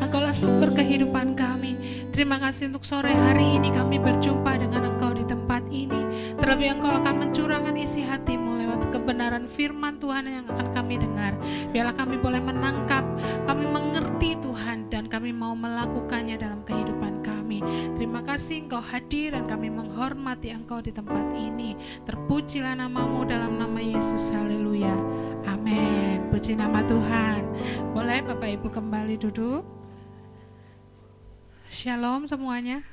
Engkaulah sumber kehidupan kami. Terima kasih untuk sore hari ini kami berjumpa dengan Engkau di tempat ini. Terlebih Engkau akan mencurahkan isi hati-Mu lewat kebenaran firman Tuhan yang akan kami dengar. Biarlah kami boleh menangkap, kami mengerti Tuhan, dan kami mau melakukannya dalam kehidupan kami. Terima kasih Engkau hadir dan kami menghormati Engkau di tempat ini. Terpujilah nama-Mu dalam nama Yesus. Haleluya. Amin. Puji nama Tuhan. Boleh Bapak Ibu kembali duduk. Shalom semuanya.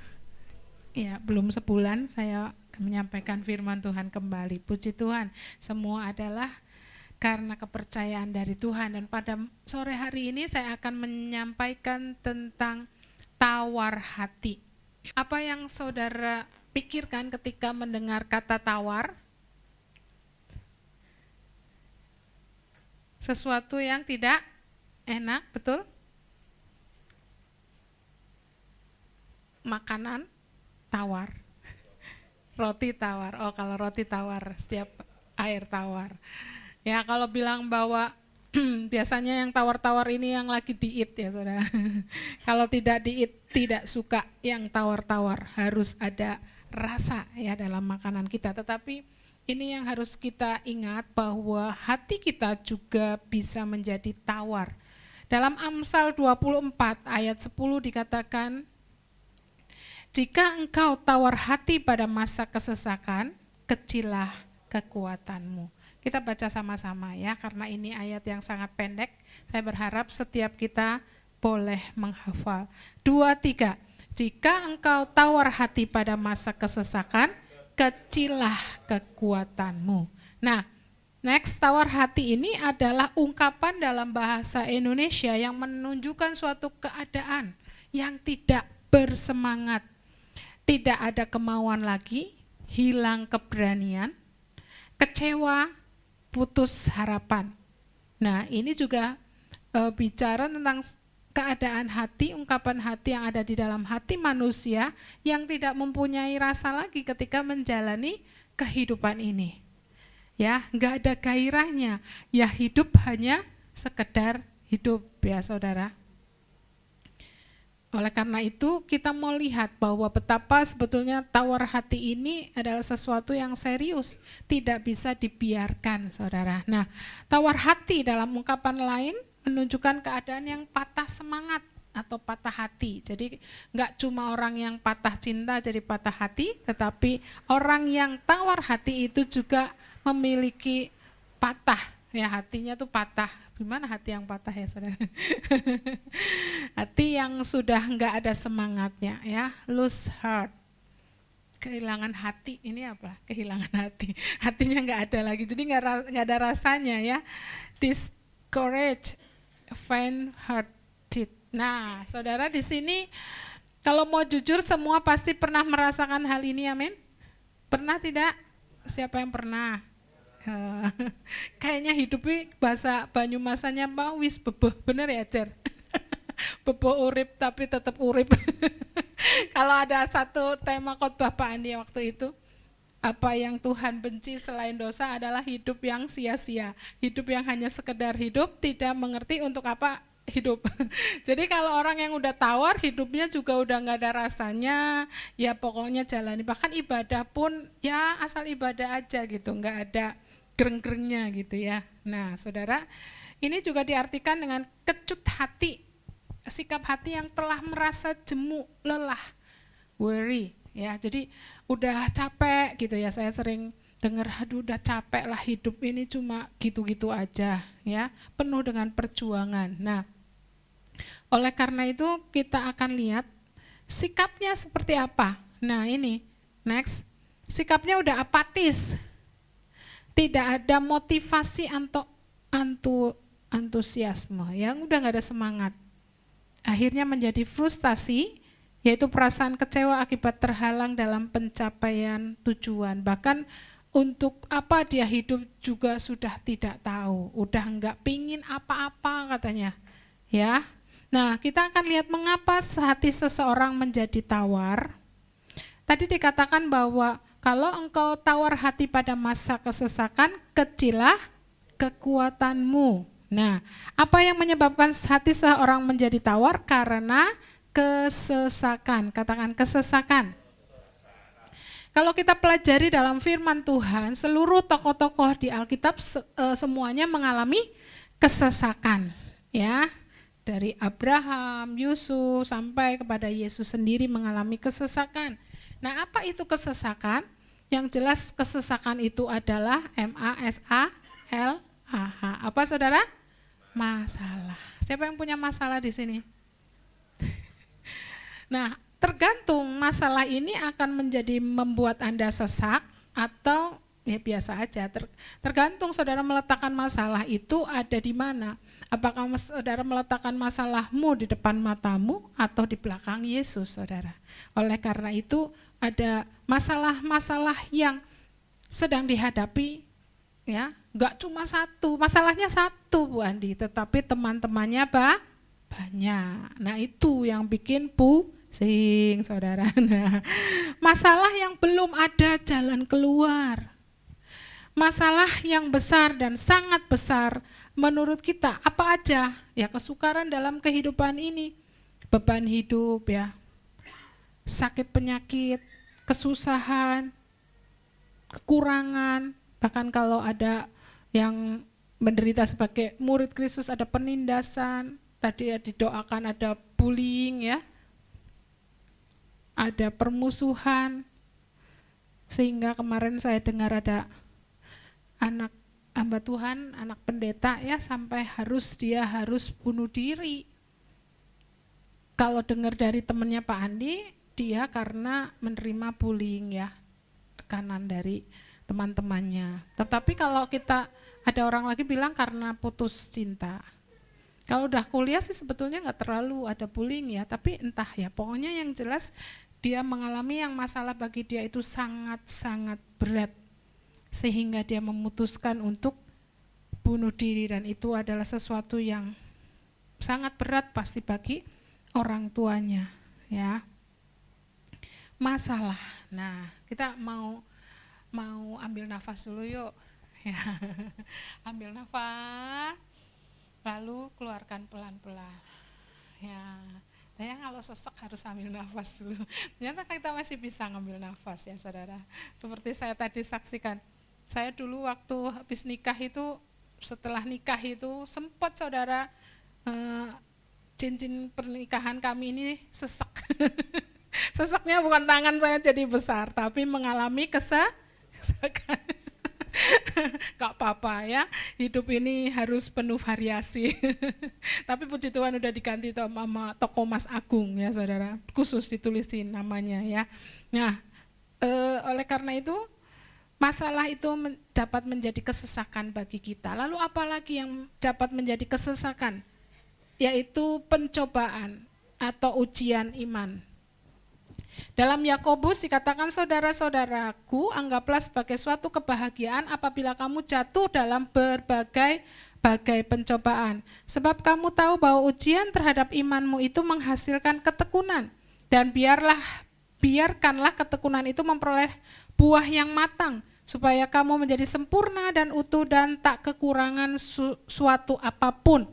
Ya, belum sebulan saya menyampaikan firman Tuhan kembali. Puji Tuhan, semua adalah karena kepercayaan dari Tuhan. Dan pada sore hari ini saya akan menyampaikan tentang tawar hati. Apa yang saudara pikirkan ketika mendengar kata tawar? Sesuatu yang tidak enak, betul? Makanan tawar, roti tawar. Oh, kalau roti tawar, setiap air tawar. Ya, kalau bilang bahwa biasanya yang tawar-tawar ini yang lagi diet ya saudara. Kalau tidak diet, tidak suka yang tawar-tawar. Harus ada rasa ya dalam makanan kita. Tetapi ini yang harus kita ingat bahwa hati kita juga bisa menjadi tawar. Dalam Amsal 24 ayat 10 dikatakan, jika engkau tawar hati pada masa kesesakan, kecillah kekuatanmu. Kita baca sama-sama ya, karena ini ayat yang sangat pendek. Saya berharap setiap kita boleh menghafal. 2, 3. Jika engkau tawar hati pada masa kesesakan, kecillah kekuatanmu. Nah, next, tawar hati ini adalah ungkapan dalam bahasa Indonesia yang menunjukkan suatu keadaan yang tidak bersemangat. Tidak ada kemauan lagi, hilang keberanian, kecewa, putus harapan. Nah, ini juga bicara tentang keadaan hati, ungkapan hati yang ada di dalam hati manusia yang tidak mempunyai rasa lagi ketika menjalani kehidupan ini. Ya, enggak ada gairahnya. Ya, hidup hanya sekedar hidup ya, saudara. Oleh karena itu kita mau lihat bahwa betapa sebetulnya tawar hati ini adalah sesuatu yang serius, tidak bisa dibiarkan saudara. Nah, tawar hati dalam ungkapan lain menunjukkan keadaan yang patah semangat atau patah hati. Jadi enggak cuma orang yang patah cinta jadi patah hati, tetapi orang yang tawar hati itu juga memiliki patah, ya hatinya tuh patah. Gimana hati yang patah ya saudara? Hati yang sudah enggak ada semangatnya ya, lose heart. Kehilangan hati, ini apa? Kehilangan hati. Hatinya enggak ada lagi, jadi enggak ada rasanya ya. Discouraged, faint-hearted. Nah, saudara di sini kalau mau jujur semua pasti pernah merasakan hal ini, amin? Pernah tidak? Siapa yang pernah? Kayaknya hidupnya bahasa Banyumasannya wis bebeh, bener ya Cer? bebo urip tapi tetap urip. Kalau ada satu tema khotbah Pak Andi waktu itu, apa yang Tuhan benci selain dosa adalah hidup yang sia-sia, hidup yang hanya sekedar hidup, tidak mengerti untuk apa hidup. Jadi kalau orang yang udah tawar, hidupnya juga udah nggak ada rasanya, ya pokoknya jalani. Bahkan ibadah pun ya asal ibadah aja gitu, nggak ada gereng-gerengnya gitu ya. Nah saudara, ini juga diartikan dengan kecut hati, sikap hati yang telah merasa jemu, lelah, worry. Ya, jadi udah capek gitu ya, saya sering dengar, aduh udah capek lah hidup ini cuma gitu-gitu aja ya, penuh dengan perjuangan. Nah, oleh karena itu kita akan lihat sikapnya seperti apa. Nah ini, next, sikapnya udah apatis, tidak ada motivasi atau antusiasme, yang udah gak ada semangat. Akhirnya menjadi frustasi, yaitu perasaan kecewa akibat terhalang dalam pencapaian tujuan. Bahkan untuk apa dia hidup juga sudah tidak tahu, udah enggak pingin apa-apa katanya. Ya, nah kita akan lihat mengapa hati seseorang menjadi tawar. Tadi dikatakan bahwa kalau engkau tawar hati pada masa kesesakan, kecillah kekuatanmu. Nah, apa yang menyebabkan hati seseorang menjadi tawar? Karena kesesakan, katakan kesesakan. Kalau kita pelajari dalam firman Tuhan, seluruh tokoh-tokoh di Alkitab semuanya mengalami kesesakan, ya. Dari Abraham, Yusuf sampai kepada Yesus sendiri mengalami kesesakan. Nah, apa itu kesesakan? Yang jelas kesesakan itu adalah MASALAH. Apa saudara? Masalah. Siapa yang punya masalah di sini? Nah, tergantung masalah ini akan menjadi membuat Anda sesak atau ya biasa aja. Tergantung saudara meletakkan masalah itu ada di mana. Apakah saudara meletakkan masalahmu di depan matamu atau di belakang Yesus, saudara. Oleh karena itu ada masalah-masalah yang sedang dihadapi, ya, enggak cuma satu, masalahnya satu Bu Andi, tetapi teman-temannya banyak. Nah itu yang bikin pusing saudara. Nah, masalah yang belum ada jalan keluar, masalah yang besar dan sangat besar menurut kita apa aja? Ya kesukaran dalam kehidupan ini, beban hidup ya, sakit penyakit, kesusahan, kekurangan, bahkan kalau ada yang menderita sebagai murid Kristus ada penindasan, tadi ya didoakan ada bullying ya, ada permusuhan, sehingga kemarin saya dengar ada anak hamba Tuhan, anak pendeta ya sampai dia harus bunuh diri. Kalau dengar dari temannya Pak Andi, dia karena menerima bullying ya, tekanan dari teman-temannya. Tetapi kalau kita ada orang lagi bilang karena putus cinta. Kalau udah kuliah sih sebetulnya nggak terlalu ada bullying ya, tapi entah ya, pokoknya yang jelas dia mengalami yang masalah bagi dia itu sangat-sangat berat, sehingga dia memutuskan untuk bunuh diri, dan itu adalah sesuatu yang sangat berat pasti bagi orang tuanya ya. Masalah. Nah, kita mau ambil nafas dulu yuk. Ya. Ambil nafas, lalu keluarkan pelan-pelan. Ya. Saya kalau sesek harus ambil nafas dulu. Ternyata kita masih bisa ngambil nafas ya saudara. Seperti saya tadi saksikan. Saya dulu waktu habis nikah itu, setelah nikah itu sempat saudara cincin pernikahan kami ini sesek. Seseknya bukan tangan saya jadi besar, tapi mengalami kesesakan. Gak apa-apa ya, hidup ini harus penuh variasi. Tapi puji Tuhan udah diganti sama toko Mas Agung ya saudara, khusus ditulisin namanya ya. Nah, oleh karena itu masalah itu dapat menjadi kesesakan bagi kita. Lalu apalagi yang dapat menjadi kesesakan? Yaitu pencobaan atau ujian iman. Dalam Yakobus dikatakan, saudara-saudaraku, anggaplah sebagai suatu kebahagiaan apabila kamu jatuh dalam berbagai bagai pencobaan. Sebab kamu tahu bahwa ujian terhadap imanmu itu menghasilkan ketekunan. Dan biarkanlah ketekunan itu memperoleh buah yang matang, supaya kamu menjadi sempurna dan utuh dan tak kekurangan suatu apapun.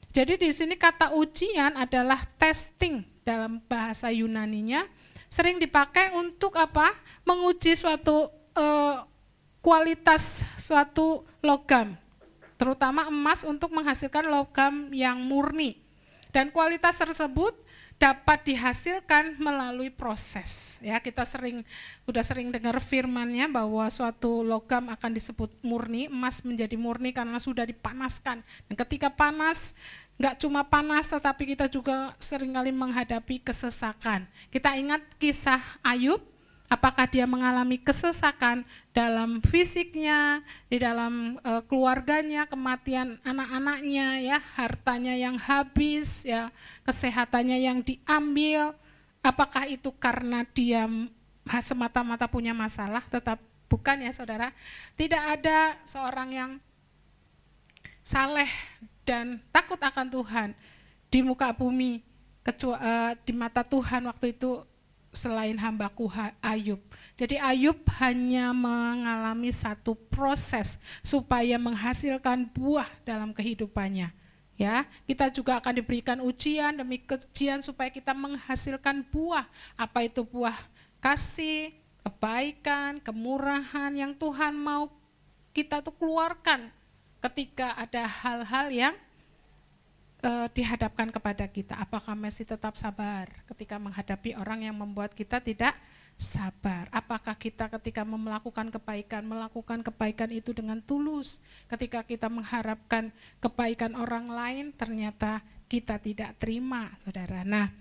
Jadi di sini kata ujian adalah testing dalam bahasa Yunaninya, sering dipakai untuk apa? Menguji suatu kualitas suatu logam, terutama emas untuk menghasilkan logam yang murni. Dan kualitas tersebut dapat dihasilkan melalui proses. Ya, kita sudah sering dengar firman-Nya bahwa suatu logam akan disebut murni, emas menjadi murni karena sudah dipanaskan. Dan ketika panas, enggak cuma panas tetapi kita juga seringkali menghadapi kesesakan. Kita ingat kisah Ayub, apakah dia mengalami kesesakan dalam fisiknya, di dalam keluarganya, kematian anak-anaknya, ya, hartanya yang habis, ya, kesehatannya yang diambil. Apakah itu karena dia semata-mata punya masalah? Tetap bukan, ya saudara. Tidak ada seorang yang saleh dan takut akan Tuhan di muka bumi di mata Tuhan waktu itu selain hambaku Ayub. Jadi Ayub hanya mengalami satu proses supaya menghasilkan buah dalam kehidupannya. Ya, kita juga akan diberikan ujian demi ujian supaya kita menghasilkan buah. Apa itu buah kasih, kebaikan, kemurahan yang Tuhan mau kita tuh keluarkan ketika ada hal-hal yang dihadapkan kepada kita. Apakah masih tetap sabar ketika menghadapi orang yang membuat kita tidak sabar? Apakah kita ketika melakukan kebaikan itu dengan tulus? Ketika kita mengharapkan kebaikan orang lain, ternyata kita tidak terima, saudara. Nah,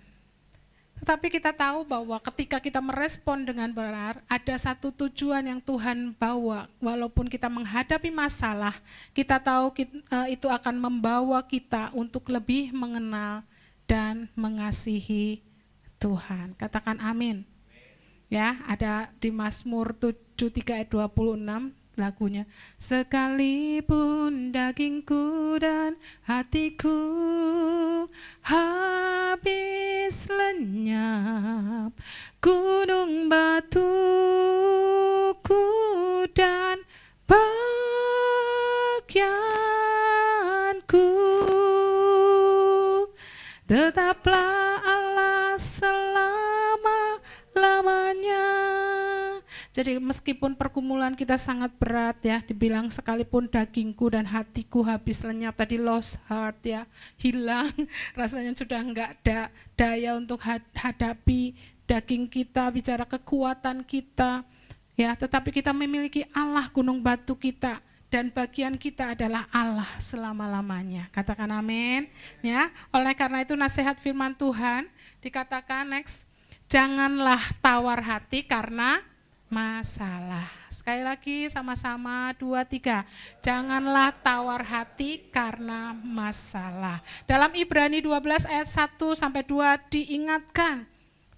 tetapi kita tahu bahwa ketika kita merespon dengan benar, ada satu tujuan yang Tuhan bawa. Walaupun kita menghadapi masalah, kita tahu itu akan membawa kita untuk lebih mengenal dan mengasihi Tuhan. Katakan amin. Ya, ada di Mazmur 73 ayat 26 lagunya. Sekalipun dagingku dan hatiku habis lenyap, gunung batuku dan bagianku, tetaplah Allah selama-lamanya. Jadi meskipun pergumulan kita sangat berat, ya, dibilang sekalipun dagingku dan hatiku habis lenyap, tadi lost heart, ya, hilang, rasanya sudah enggak ada daya untuk hadapi daging kita, bicara kekuatan kita, ya, tetapi kita memiliki Allah gunung batu kita, dan bagian kita adalah Allah selama-lamanya. Katakan amin, ya. Oleh karena itu nasihat firman Tuhan dikatakan next, janganlah tawar hati karena masalah. Sekali lagi sama-sama 2, 3. Janganlah tawar hati karena masalah. Dalam Ibrani 12 ayat 1-2 diingatkan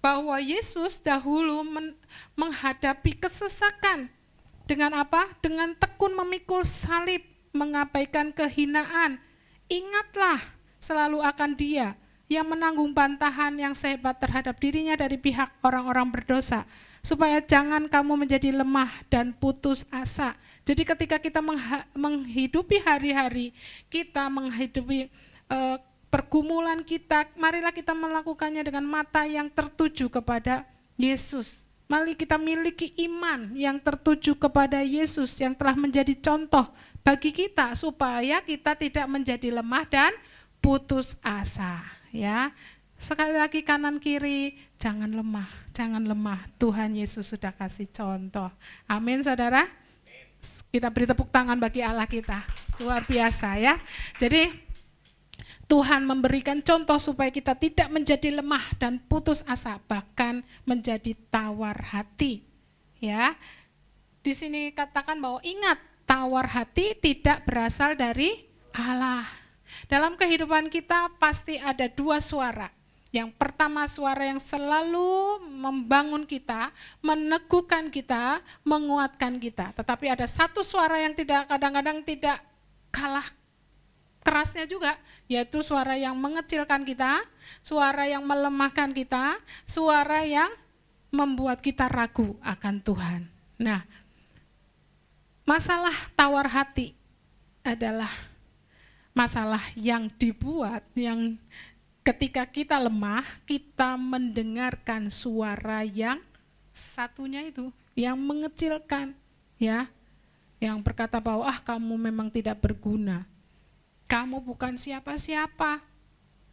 bahwa Yesus dahulu menghadapi kesesakan dengan apa? Dengan tekun memikul salib, mengabaikan kehinaan. Ingatlah selalu akan Dia yang menanggung bantahan yang sehebat terhadap dirinya dari pihak orang-orang berdosa, supaya jangan kamu menjadi lemah dan putus asa. Jadi ketika kita menghidupi hari-hari, kita menghidupi pergumulan kita, marilah kita melakukannya dengan mata yang tertuju kepada Yesus. Mari kita miliki iman yang tertuju kepada Yesus yang telah menjadi contoh bagi kita supaya kita tidak menjadi lemah dan putus asa, ya. Sekali lagi kanan kiri, jangan lemah, jangan lemah. Tuhan Yesus sudah kasih contoh. Amin, saudara. Kita beri tepuk tangan bagi Allah kita. Luar biasa, ya. Jadi Tuhan memberikan contoh supaya kita tidak menjadi lemah dan putus asa, bahkan menjadi tawar hati. Ya. Di sini katakan bahwa ingat, tawar hati tidak berasal dari Allah. Dalam kehidupan kita pasti ada dua suara. Yang pertama suara yang selalu membangun kita, meneguhkan kita, menguatkan kita. Tetapi ada satu suara yang kadang-kadang tidak kalah kerasnya juga, yaitu suara yang mengecilkan kita, suara yang melemahkan kita, suara yang membuat kita ragu akan Tuhan. Nah, masalah tawar hati adalah masalah yang dibuat, yang ketika kita lemah, kita mendengarkan suara yang satunya itu, yang mengecilkan, ya, yang berkata bahwa kamu memang tidak berguna. Kamu bukan siapa-siapa,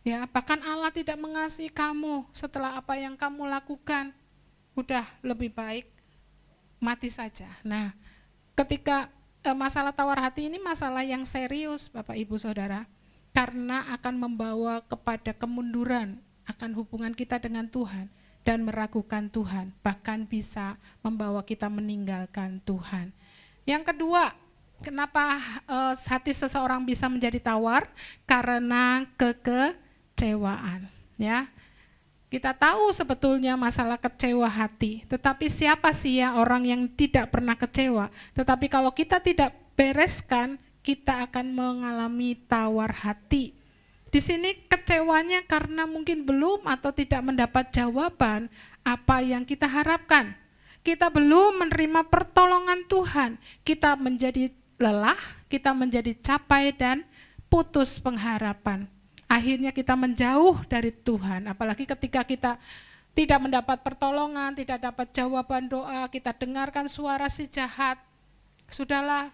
ya, bahkan Allah tidak mengasihi kamu setelah apa yang kamu lakukan. Udah lebih baik mati saja. Nah, ketika masalah tawar hati ini masalah yang serius, Bapak Ibu Saudara, karena akan membawa kepada kemunduran akan hubungan kita dengan Tuhan dan meragukan Tuhan, bahkan bisa membawa kita meninggalkan Tuhan. Yang kedua, kenapa hati seseorang bisa menjadi tawar? Karena kekecewaan, ya. Kita tahu sebetulnya masalah kecewa hati, tetapi siapa sih ya orang yang tidak pernah kecewa? Tetapi kalau kita tidak bereskan, kita akan mengalami tawar hati. Di sini kecewanya karena mungkin belum atau tidak mendapat jawaban apa yang kita harapkan. Kita belum menerima pertolongan Tuhan, kita menjadi lelah, kita menjadi capai dan putus pengharapan. Akhirnya kita menjauh dari Tuhan, apalagi ketika kita tidak mendapat pertolongan, tidak dapat jawaban doa, kita dengarkan suara si jahat. Sudahlah,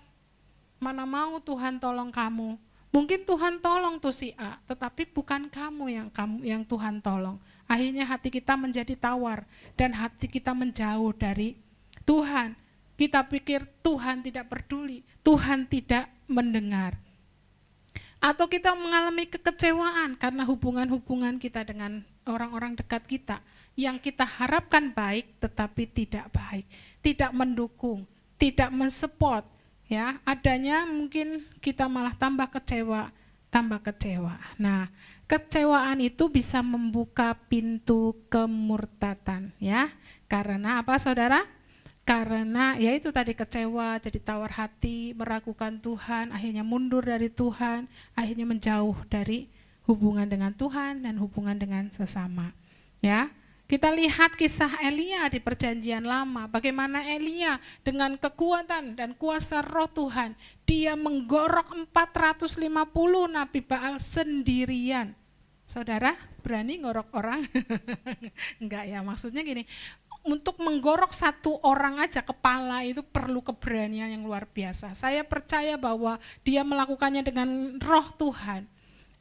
mana mau Tuhan tolong kamu. Mungkin Tuhan tolong tuh si A, tetapi bukan kamu yang Tuhan tolong. Akhirnya hati kita menjadi tawar dan hati kita menjauh dari Tuhan. Kita pikir Tuhan tidak peduli, Tuhan tidak mendengar. Atau kita mengalami kekecewaan karena hubungan-hubungan kita dengan orang-orang dekat kita yang kita harapkan baik tetapi tidak baik, tidak mendukung, tidak mensupport, ya. Adanya mungkin kita malah tambah kecewa. Nah, kecewaan itu bisa membuka pintu kemurtatan, ya. Karena apa, Saudara? Karena ya itu tadi, kecewa, jadi tawar hati, meragukan Tuhan, akhirnya mundur dari Tuhan, akhirnya menjauh dari hubungan dengan Tuhan dan hubungan dengan sesama. Ya, kita lihat kisah Elia di Perjanjian Lama, bagaimana Elia dengan kekuatan dan kuasa Roh Tuhan, dia menggorok 450 Nabi Baal sendirian. Saudara, berani ngorok orang? Enggak ya, maksudnya gini, untuk menggorok satu orang aja kepala itu perlu keberanian yang luar biasa. Saya percaya bahwa dia melakukannya dengan Roh Tuhan.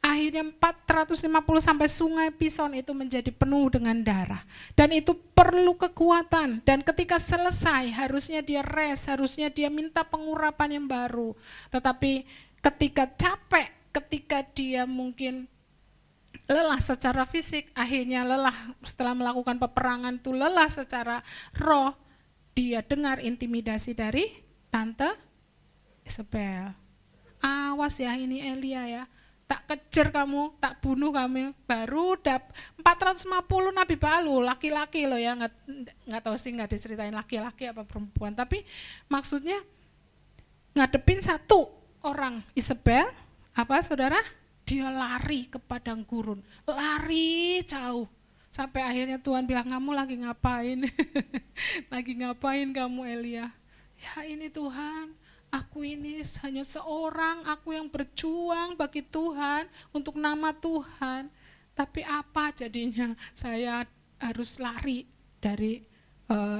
Akhirnya 450 sampai sungai Pison itu menjadi penuh dengan darah. Dan itu perlu kekuatan. Dan ketika selesai harusnya dia rest, harusnya dia minta pengurapan yang baru. Tetapi ketika capek, ketika dia mungkin lelah secara fisik, akhirnya lelah setelah melakukan peperangan itu lelah secara roh, dia dengar intimidasi dari Tante Isabel. Awas ya ini Elia ya, tak kejar kamu, tak bunuh kamu. Baru 450 Nabi Baal, laki-laki loh ya, nggak tahu sih, nggak diceritain laki-laki apa perempuan, tapi maksudnya ngadepin satu orang Isabel, apa Saudara? Dia lari ke padang gurun, lari jauh. Sampai akhirnya Tuhan bilang, kamu lagi ngapain? Lagi ngapain kamu Elia? Ya ini Tuhan, aku ini hanya seorang, aku yang berjuang bagi Tuhan, untuk nama Tuhan. Tapi apa jadinya? Saya harus lari dari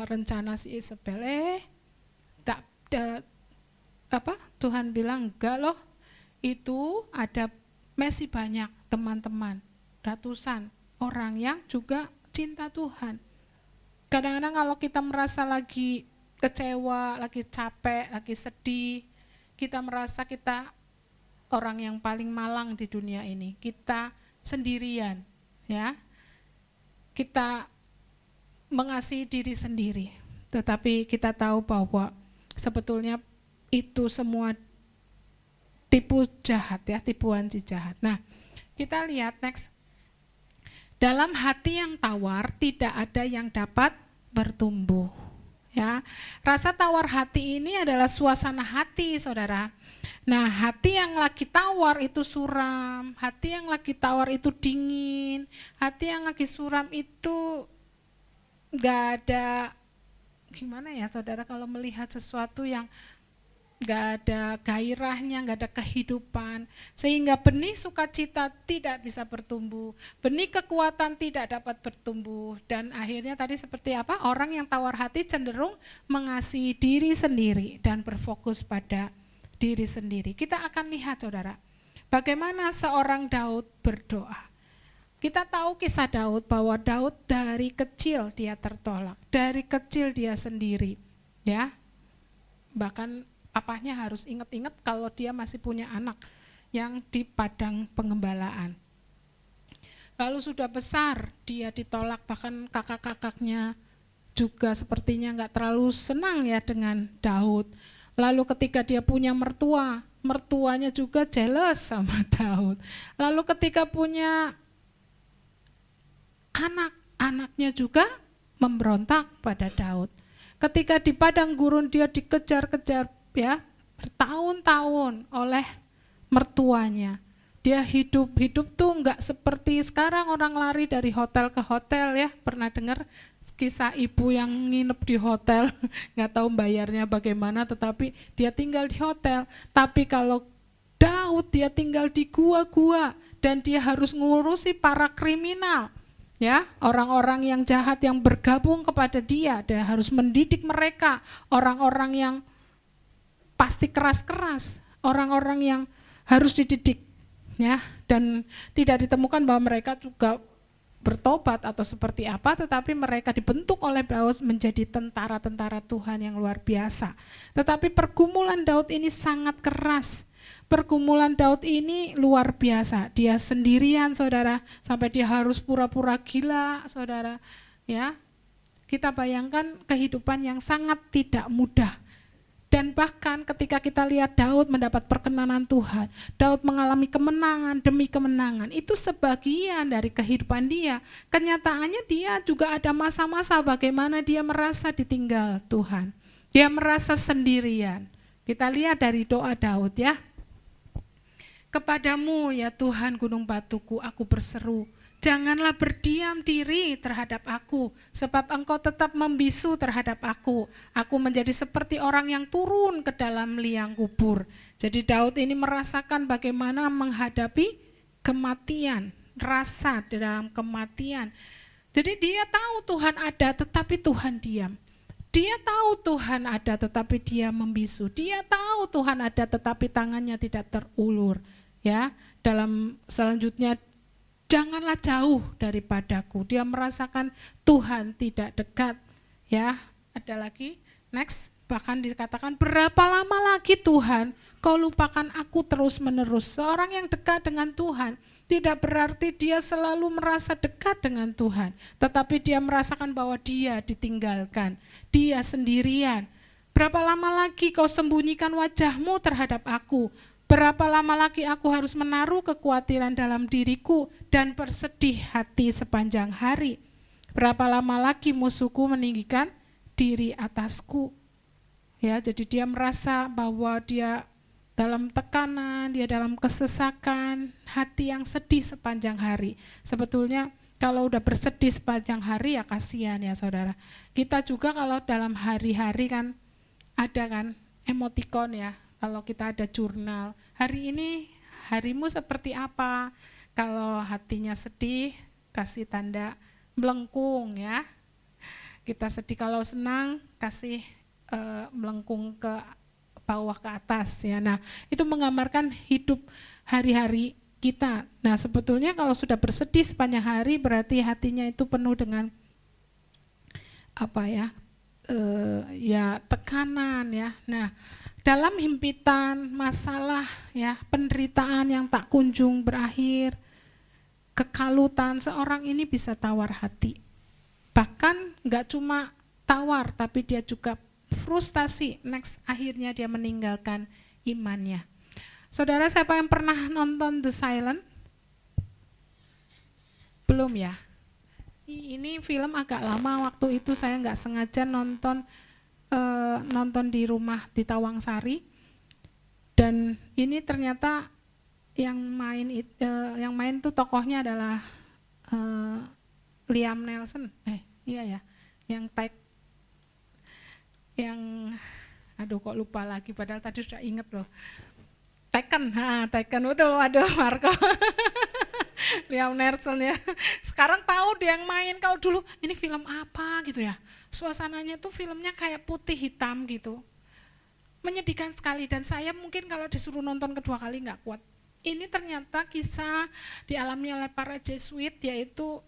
rencana si Isabel. Tuhan bilang, enggak loh, itu ada masih banyak teman-teman, ratusan orang yang juga cinta Tuhan. Kadang-kadang kalau kita merasa lagi kecewa, lagi capek, lagi sedih, kita merasa kita orang yang paling malang di dunia ini, kita sendirian, ya. Kita mengasihi diri sendiri, tetapi kita tahu bahwa sebetulnya itu semua tipu jahat ya, tipuan si jahat. Nah, kita lihat next. Dalam hati yang tawar tidak ada yang dapat bertumbuh. Ya, rasa tawar hati ini adalah suasana hati, Saudara. Nah, hati yang lagi tawar itu suram, hati yang lagi tawar itu dingin, hati yang lagi suram itu nggak ada, gimana ya saudara, kalau melihat sesuatu yang nggak ada gairahnya, nggak ada kehidupan, sehingga benih sukacita tidak bisa bertumbuh, benih kekuatan tidak dapat bertumbuh, dan akhirnya tadi seperti apa? Orang yang tawar hati cenderung mengasihi diri sendiri dan berfokus pada diri sendiri. Kita akan lihat saudara, bagaimana seorang Daud berdoa. Kita tahu kisah Daud, bahwa Daud dari kecil dia tertolak, dari kecil dia sendiri, ya. Bahkan papahnya harus ingat-ingat kalau dia masih punya anak yang di padang pengembalaan. Lalu sudah besar dia ditolak, bahkan kakak-kakaknya juga sepertinya nggak terlalu senang ya dengan Daud. Lalu ketika dia punya mertua, mertuanya juga jealous sama Daud. Lalu ketika punya anak, anaknya juga memberontak pada Daud. Ketika di padang gurun dia dikejar-kejar ya bertahun-tahun oleh mertuanya. Dia hidup tuh nggak seperti sekarang orang lari dari hotel ke hotel ya. Pernah dengar kisah ibu yang nginep di hotel, nggak tahu bayarnya bagaimana, tetapi dia tinggal di hotel. Tapi kalau Daud dia tinggal di gua-gua dan dia harus ngurusi para kriminal, ya, orang-orang yang jahat yang bergabung kepada dia, dan harus mendidik mereka, orang-orang yang pasti keras-keras, orang-orang yang harus dididik, ya, dan tidak ditemukan bahwa mereka juga bertobat atau seperti apa, tetapi mereka dibentuk oleh Daud menjadi tentara-tentara Tuhan yang luar biasa. Tetapi pergumulan Daud ini sangat keras. Pergumulan Daud ini luar biasa. Dia sendirian, saudara, sampai dia harus pura-pura gila, saudara. Ya, kita bayangkan kehidupan yang sangat tidak mudah. Dan bahkan ketika kita lihat Daud mendapat perkenanan Tuhan, Daud mengalami kemenangan demi kemenangan, itu sebagian dari kehidupan dia. Kenyataannya dia juga ada masa-masa bagaimana dia merasa ditinggal Tuhan. Dia merasa sendirian. Kita lihat dari doa Daud ya. Kepadamu ya Tuhan gunung batuku, aku berseru. Janganlah berdiam diri terhadap aku, sebab engkau tetap membisu terhadap aku. Aku menjadi seperti orang yang turun ke dalam liang kubur. Jadi Daud ini merasakan bagaimana menghadapi kematian, rasa dalam kematian. Jadi dia tahu Tuhan ada, tetapi Tuhan diam. Dia tahu Tuhan ada, tetapi dia membisu. Dia tahu Tuhan ada, tetapi tangannya tidak terulur. Ya, dalam selanjutnya, janganlah jauh daripadaku. Dia merasakan Tuhan tidak dekat. Ya, ada lagi. Next, bahkan dikatakan berapa lama lagi Tuhan kau lupakan aku terus-menerus. Seorang yang dekat dengan Tuhan tidak berarti dia selalu merasa dekat dengan Tuhan, tetapi dia merasakan bahwa dia ditinggalkan, dia sendirian. Berapa lama lagi kau sembunyikan wajahmu terhadap aku? Berapa lama lagi aku harus menaruh kekhawatiran dalam diriku dan bersedih hati sepanjang hari? Berapa lama lagi musuhku meninggikan diri atasku? Ya, jadi dia merasa bahwa dia dalam tekanan, dia dalam kesesakan, hati yang sedih sepanjang hari. Sebetulnya kalau udah bersedih sepanjang hari ya kasihan ya saudara. Kita juga kalau dalam hari-hari kan ada kan emotikon ya. Kalau kita ada jurnal, hari ini harimu seperti apa? Kalau hatinya sedih, kasih tanda melengkung ya. Kita sedih, kalau senang, kasih melengkung ke bawah ke atas ya. Nah, itu menggambarkan hidup hari-hari kita. Nah, sebetulnya kalau sudah bersedih sepanjang hari, berarti hatinya itu penuh dengan apa ya? Ya tekanan ya. Nah, dalam himpitan, masalah, ya, penderitaan yang tak kunjung berakhir, kekalutan, seorang ini bisa tawar hati. Bahkan nggak cuma tawar, tapi dia juga frustasi. Next, akhirnya dia meninggalkan imannya. Saudara, siapa yang pernah nonton The Silent? Belum ya? Ini film agak lama, waktu itu saya nggak sengaja nonton di rumah di Tawangsari. Dan ini ternyata yang main tuh tokohnya adalah Liam Neeson. Iya ya, yang aduh kok lupa lagi padahal tadi sudah inget loh. Taken betul, waduh Marco. Liam Neeson ya. Sekarang tahu dia yang main, kalau dulu ini film apa gitu ya. Suasananya tuh filmnya kayak putih hitam gitu. Menyedihkan sekali, dan saya mungkin kalau disuruh nonton kedua kali nggak kuat. Ini ternyata kisah dialami oleh para Jesuit, yaitu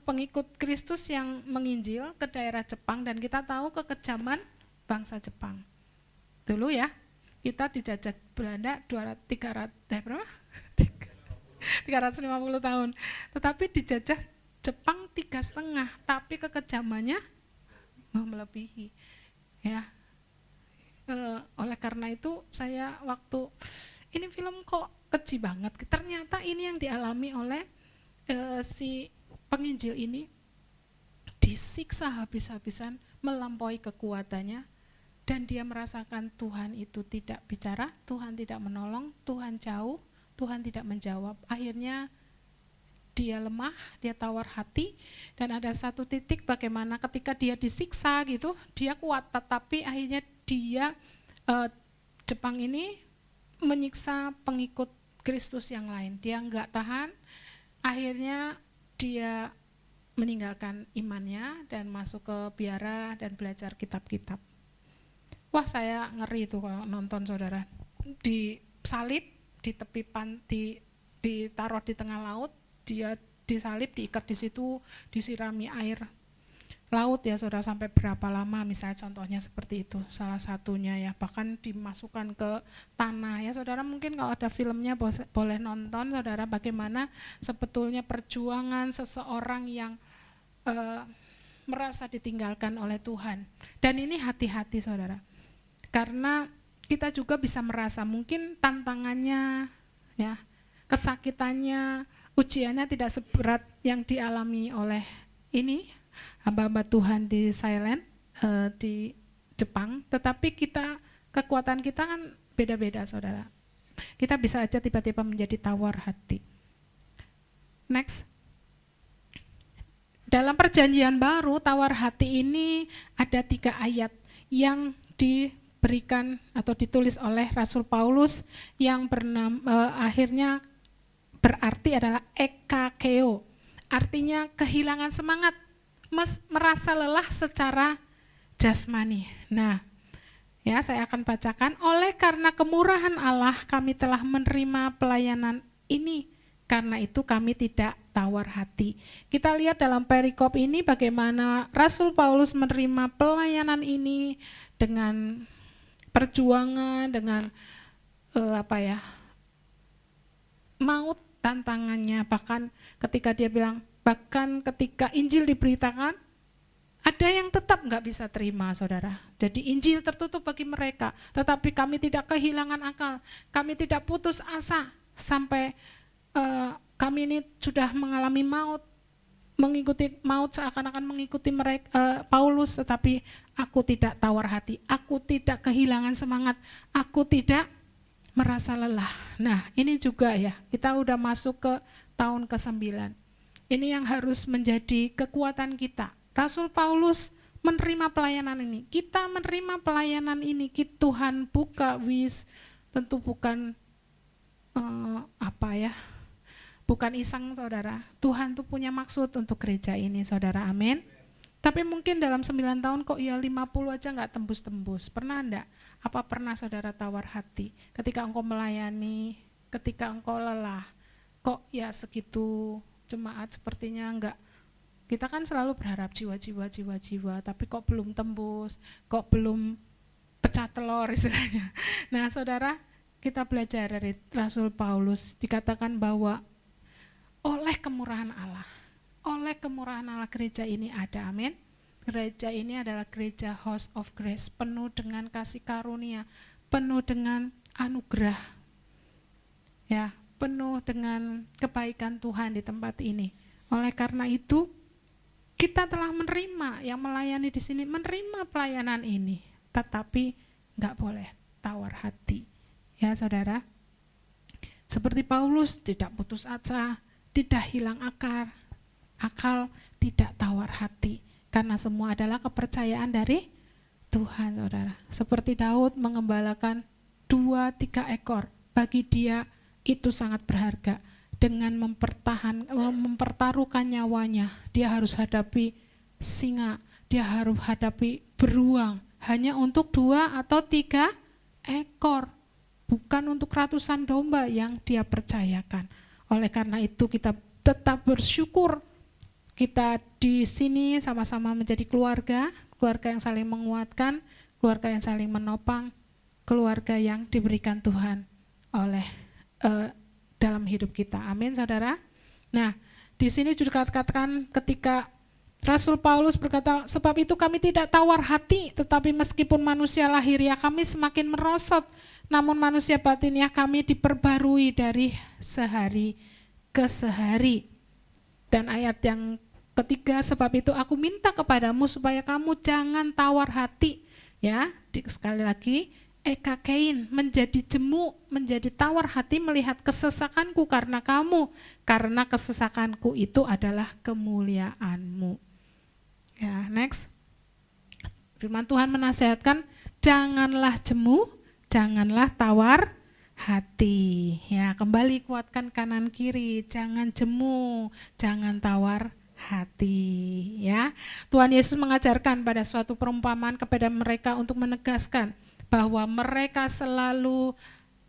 pengikut Kristus yang menginjil ke daerah Jepang, dan kita tahu kekejaman bangsa Jepang. Dulu ya, kita dijajah Belanda 350 tahun. Tetapi dijajah Jepang 3,5, tapi kekejamannya melebihi. Ya. Oleh karena itu saya waktu ini film kok keji banget. Ternyata ini yang dialami oleh si penginjil ini, disiksa habis-habisan melampaui kekuatannya, dan dia merasakan Tuhan itu tidak bicara, Tuhan tidak menolong, Tuhan jauh, Tuhan tidak menjawab. Akhirnya dia lemah, dia tawar hati, dan ada satu titik bagaimana ketika dia disiksa gitu, dia kuat, tetapi akhirnya dia Jepang ini menyiksa pengikut Kristus yang lain. Dia enggak tahan, akhirnya dia meninggalkan imannya dan masuk ke biara dan belajar kitab-kitab. Wah, saya ngeri itu kalau nonton, saudara. Disalib di tepi pantai, ditaruh di tengah laut, dia disalib, diikat di situ, disirami air laut ya saudara, sampai berapa lama, misalnya contohnya seperti itu, salah satunya ya, bahkan dimasukkan ke tanah ya saudara. Mungkin kalau ada filmnya boleh nonton saudara, bagaimana sebetulnya perjuangan seseorang yang merasa ditinggalkan oleh Tuhan. Dan ini hati-hati saudara, karena kita juga bisa merasa mungkin tantangannya ya, kesakitannya, ujiannya tidak seberat yang dialami oleh ini hamba-hamba Tuhan di Thailand, di Jepang, tetapi kekuatan kita kan beda-beda saudara. Kita bisa aja tiba-tiba menjadi tawar hati. Next. Dalam perjanjian baru, tawar hati ini ada 3 ayat yang diberikan atau ditulis oleh Rasul Paulus yang akhirnya berarti adalah ekakeo, artinya kehilangan semangat, merasa lelah secara jasmani. Nah, ya saya akan bacakan. Oleh karena kemurahan Allah kami telah menerima pelayanan ini, karena itu kami tidak tawar hati. Kita lihat dalam perikop ini bagaimana Rasul Paulus menerima pelayanan ini dengan perjuangan, dengan maut tantangannya. Bahkan ketika dia bilang, bahkan ketika Injil diberitakan, ada yang tetap nggak bisa terima saudara. Jadi Injil tertutup bagi mereka, tetapi kami tidak kehilangan akal, kami tidak putus asa sampai kami ini sudah mengalami maut, mengikuti maut seakan-akan mengikuti mereka, Paulus, tetapi aku tidak tawar hati, aku tidak kehilangan semangat, aku tidak merasa lelah. Nah ini juga ya, kita udah masuk ke tahun ke-9. Ini yang harus menjadi kekuatan kita. Rasul Paulus menerima pelayanan ini. Kita menerima pelayanan ini. Tuhan buka tentu bukan bukan iseng saudara. Tuhan tuh punya maksud untuk gereja ini saudara, amin. Tapi mungkin dalam 9 tahun kok ya 50 aja nggak tembus-tembus. Pernah enggak? Apa pernah saudara tawar hati ketika engkau melayani, ketika engkau lelah? Kok ya segitu jemaat sepertinya enggak. Kita kan selalu berharap jiwa, tapi kok belum tembus, kok belum pecah telur istilahnya. Nah saudara, kita belajar dari Rasul Paulus, dikatakan bahwa oleh kemurahan Allah gereja ini ada, amin. Gereja ini adalah gereja House of Grace, penuh dengan kasih karunia, penuh dengan anugerah, ya, penuh dengan kebaikan Tuhan di tempat ini. Oleh karena itu, kita telah menerima yang melayani di sini, menerima pelayanan ini, tetapi nggak boleh tawar hati. Ya saudara, seperti Paulus tidak putus asa, tidak hilang akal, tidak tawar hati, karena semua adalah kepercayaan dari Tuhan, saudara. Seperti Daud mengembalakan 2-3 ekor, bagi dia itu sangat berharga. Dengan mempertaruhkan nyawanya, dia harus hadapi singa, dia harus hadapi beruang, hanya untuk 2 atau 3 ekor, bukan untuk ratusan domba yang dia percayakan. Oleh karena itu kita tetap bersyukur, kita di sini sama-sama menjadi keluarga yang saling menguatkan, keluarga yang saling menopang, keluarga yang diberikan Tuhan oleh dalam hidup kita. Amin, saudara. Nah, di sini juga dikatakan ketika Rasul Paulus berkata, sebab itu kami tidak tawar hati, tetapi meskipun manusia lahiriah kami semakin merosot, namun manusia batiniah kami diperbarui dari sehari ke sehari. Dan ayat yang ketiga, sebab itu aku minta kepadamu supaya kamu jangan tawar hati. Ya, sekali lagi, ekakein, menjadi jemu, menjadi tawar hati melihat kesesakanku karena kamu, karena kesesakanku itu adalah kemuliaanmu. Ya, next. Firman Tuhan menasihatkan, janganlah jemu, janganlah tawar hati. Ya, kembali kuatkan kanan kiri, jangan jemu, jangan tawar hati. Ya, Tuhan Yesus mengajarkan pada suatu perumpamaan kepada mereka untuk menegaskan bahwa mereka selalu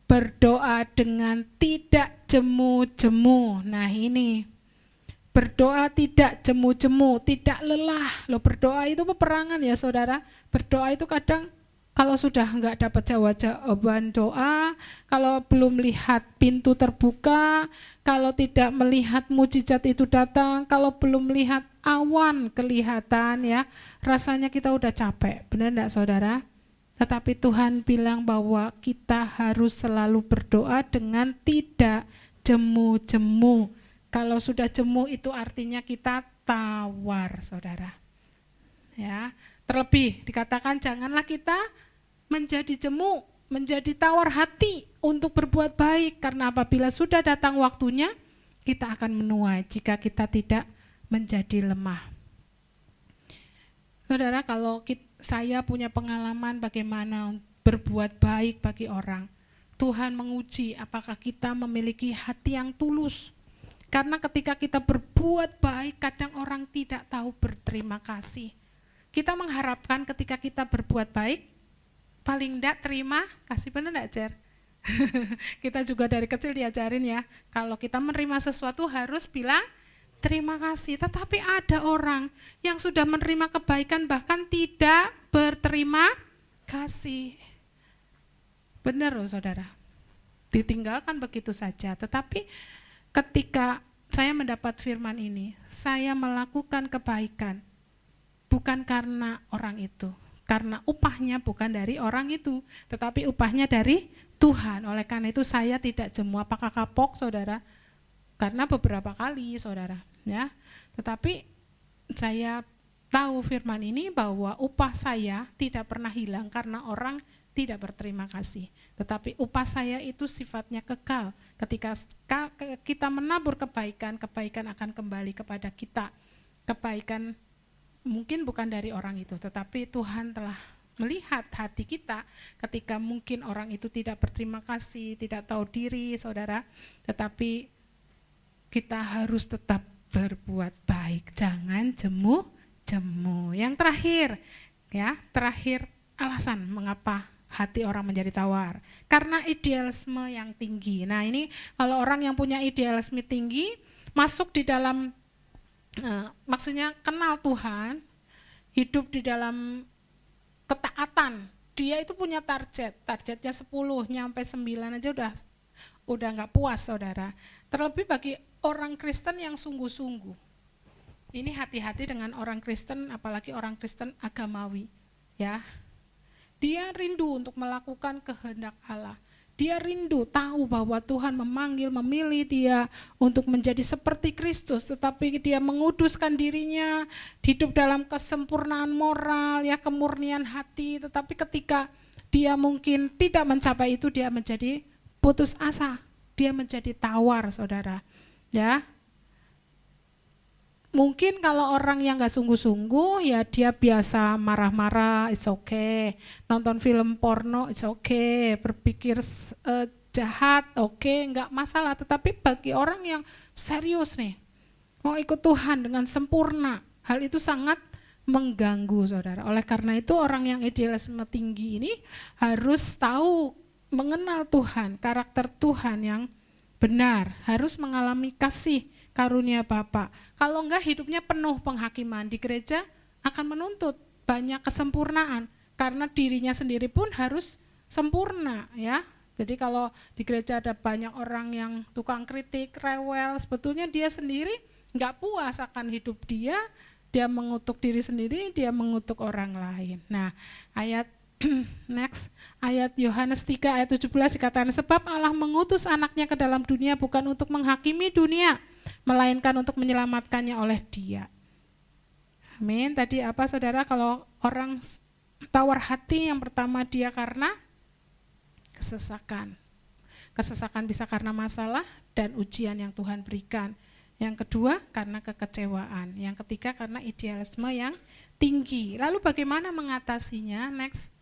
berdoa dengan tidak jemu-jemu. Nah ini, berdoa tidak jemu-jemu, tidak lelah. Loh, berdoa itu peperangan ya saudara. Berdoa itu kadang kalau sudah enggak dapat jawaban doa, kalau belum lihat pintu terbuka, kalau tidak melihat mujizat itu datang, kalau belum melihat awan kelihatan ya, rasanya kita udah capek. Benar enggak saudara? Tetapi Tuhan bilang bahwa kita harus selalu berdoa dengan tidak jemu-jemu. Kalau sudah jemu itu artinya kita tawar, saudara. Ya, terlebih dikatakan janganlah kita menjadi jemu, menjadi tawar hati untuk berbuat baik, karena apabila sudah datang waktunya kita akan menuai jika kita tidak menjadi lemah. Saudara, kalau saya punya pengalaman bagaimana berbuat baik bagi orang, Tuhan menguji apakah kita memiliki hati yang tulus. Karena ketika kita berbuat baik, kadang orang tidak tahu berterima kasih. Kita mengharapkan ketika kita berbuat baik, paling enggak terima kasih, benar enggak Cer? Kita juga dari kecil diajarin ya, kalau kita menerima sesuatu harus bilang terima kasih. Tetapi ada orang yang sudah menerima kebaikan bahkan tidak berterima kasih. Benar loh saudara, ditinggalkan begitu saja. Tetapi ketika saya mendapat firman ini, saya melakukan kebaikan bukan karena orang itu, karena upahnya bukan dari orang itu, tetapi upahnya dari Tuhan. Oleh karena itu saya tidak jemu. Apakah kapok saudara? Karena beberapa kali saudara ya, tetapi saya tahu firman ini bahwa upah saya tidak pernah hilang karena orang tidak berterima kasih, tetapi upah saya itu sifatnya kekal. Ketika kita menabur kebaikan, kebaikan akan kembali kepada kita. Kebaikan mungkin bukan dari orang itu, tetapi Tuhan telah melihat hati kita ketika mungkin orang itu tidak berterima kasih, tidak tahu diri saudara, tetapi kita harus tetap berbuat baik, jangan jemu-jemu. Yang terakhir alasan mengapa hati orang menjadi tawar, karena idealisme yang tinggi. Nah ini kalau orang yang punya idealisme tinggi masuk di dalam maksudnya kenal Tuhan, hidup di dalam ketaatan, dia itu punya targetnya 10, nyampe 9 aja udah nggak puas saudara. Terlebih bagi orang Kristen yang sungguh-sungguh. Ini hati-hati dengan orang Kristen, apalagi orang Kristen agamawi, ya. Dia rindu untuk melakukan kehendak Allah. Dia rindu tahu bahwa Tuhan memanggil, memilih dia untuk menjadi seperti Kristus, tetapi dia menguduskan dirinya, hidup dalam kesempurnaan moral, ya, kemurnian hati. Tetapi ketika dia mungkin tidak mencapai itu, dia menjadi putus asa, dia menjadi tawar, saudara. Ya, mungkin kalau orang yang gak sungguh-sungguh, ya dia biasa marah-marah, it's okay. Nonton film porno, it's okay. Berpikir jahat, okay, gak masalah. Tetapi bagi orang yang serius nih, mau ikut Tuhan dengan sempurna, hal itu sangat mengganggu, saudara. Oleh karena itu orang yang idealisme tinggi ini harus tahu, mengenal Tuhan, karakter Tuhan yang benar, harus mengalami kasih karunia Bapa. Kalau enggak hidupnya penuh penghakiman, di gereja akan menuntut banyak kesempurnaan karena dirinya sendiri pun harus sempurna, ya. Jadi kalau di gereja ada banyak orang yang tukang kritik, rewel, sebetulnya dia sendiri enggak puas akan hidup dia mengutuk diri sendiri, dia mengutuk orang lain. Nah, ayat next, ayat Yohanes 3 ayat 17 dikatakan, sebab Allah mengutus anaknya ke dalam dunia bukan untuk menghakimi dunia, melainkan untuk menyelamatkannya oleh Dia. Amin. Tadi apa, saudara? Kalau orang tawar hati, yang pertama dia karena kesesakan. Kesesakan bisa karena masalah dan ujian yang Tuhan berikan. Yang kedua karena kekecewaan. Yang ketiga karena idealisme yang tinggi. Lalu bagaimana mengatasinya? Next.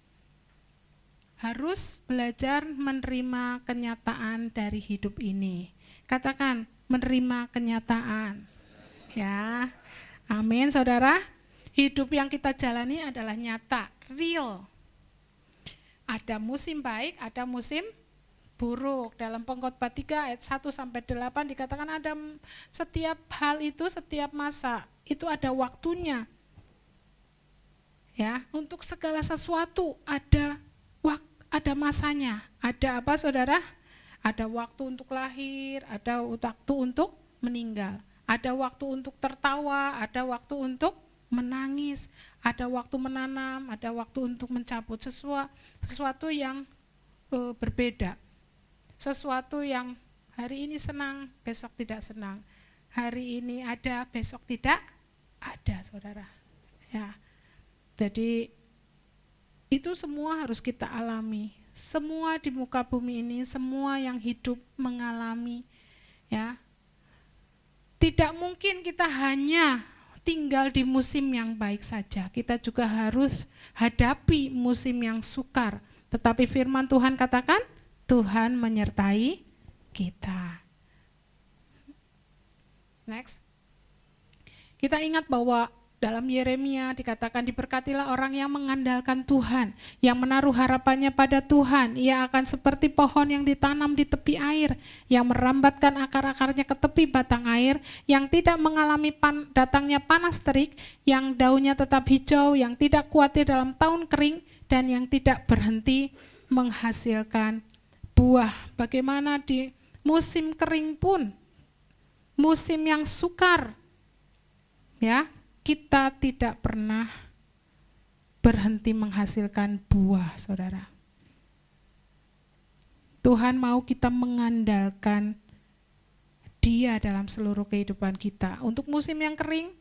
Harus belajar menerima kenyataan dari hidup ini. Katakan, menerima kenyataan. Ya, amin, saudara. Hidup yang kita jalani adalah nyata, real. Ada musim baik, ada musim buruk. Dalam Pengkhotbah 3 ayat 1-8 dikatakan ada setiap hal itu, setiap masa itu ada waktunya. Ya, untuk segala sesuatu ada masanya. Ada apa, saudara? Ada waktu untuk lahir, ada waktu untuk meninggal. Ada waktu untuk tertawa, ada waktu untuk menangis, ada waktu menanam, ada waktu untuk mencabut sesuatu yang berbeda. Sesuatu yang hari ini senang, besok tidak senang. Hari ini ada, besok tidak ada, saudara. Ya. Jadi itu semua harus kita alami. Semua di muka bumi ini, semua yang hidup mengalami, ya. Tidak mungkin kita hanya tinggal di musim yang baik saja. Kita juga harus hadapi musim yang sukar. Tetapi firman Tuhan katakan, Tuhan menyertai kita. Next. Kita ingat bahwa dalam Yeremia dikatakan, diberkatilah orang yang mengandalkan Tuhan, yang menaruh harapannya pada Tuhan. Ia akan seperti pohon yang ditanam di tepi air, yang merambatkan akar-akarnya ke tepi batang air, yang tidak mengalami datangnya panas terik, yang daunnya tetap hijau, yang tidak khawatir dalam tahun kering, dan yang tidak berhenti menghasilkan buah. Bagaimana di musim kering pun, musim yang sukar, ya, kita tidak pernah berhenti menghasilkan buah, saudara. Tuhan mau kita mengandalkan Dia dalam seluruh kehidupan kita. Untuk musim yang kering,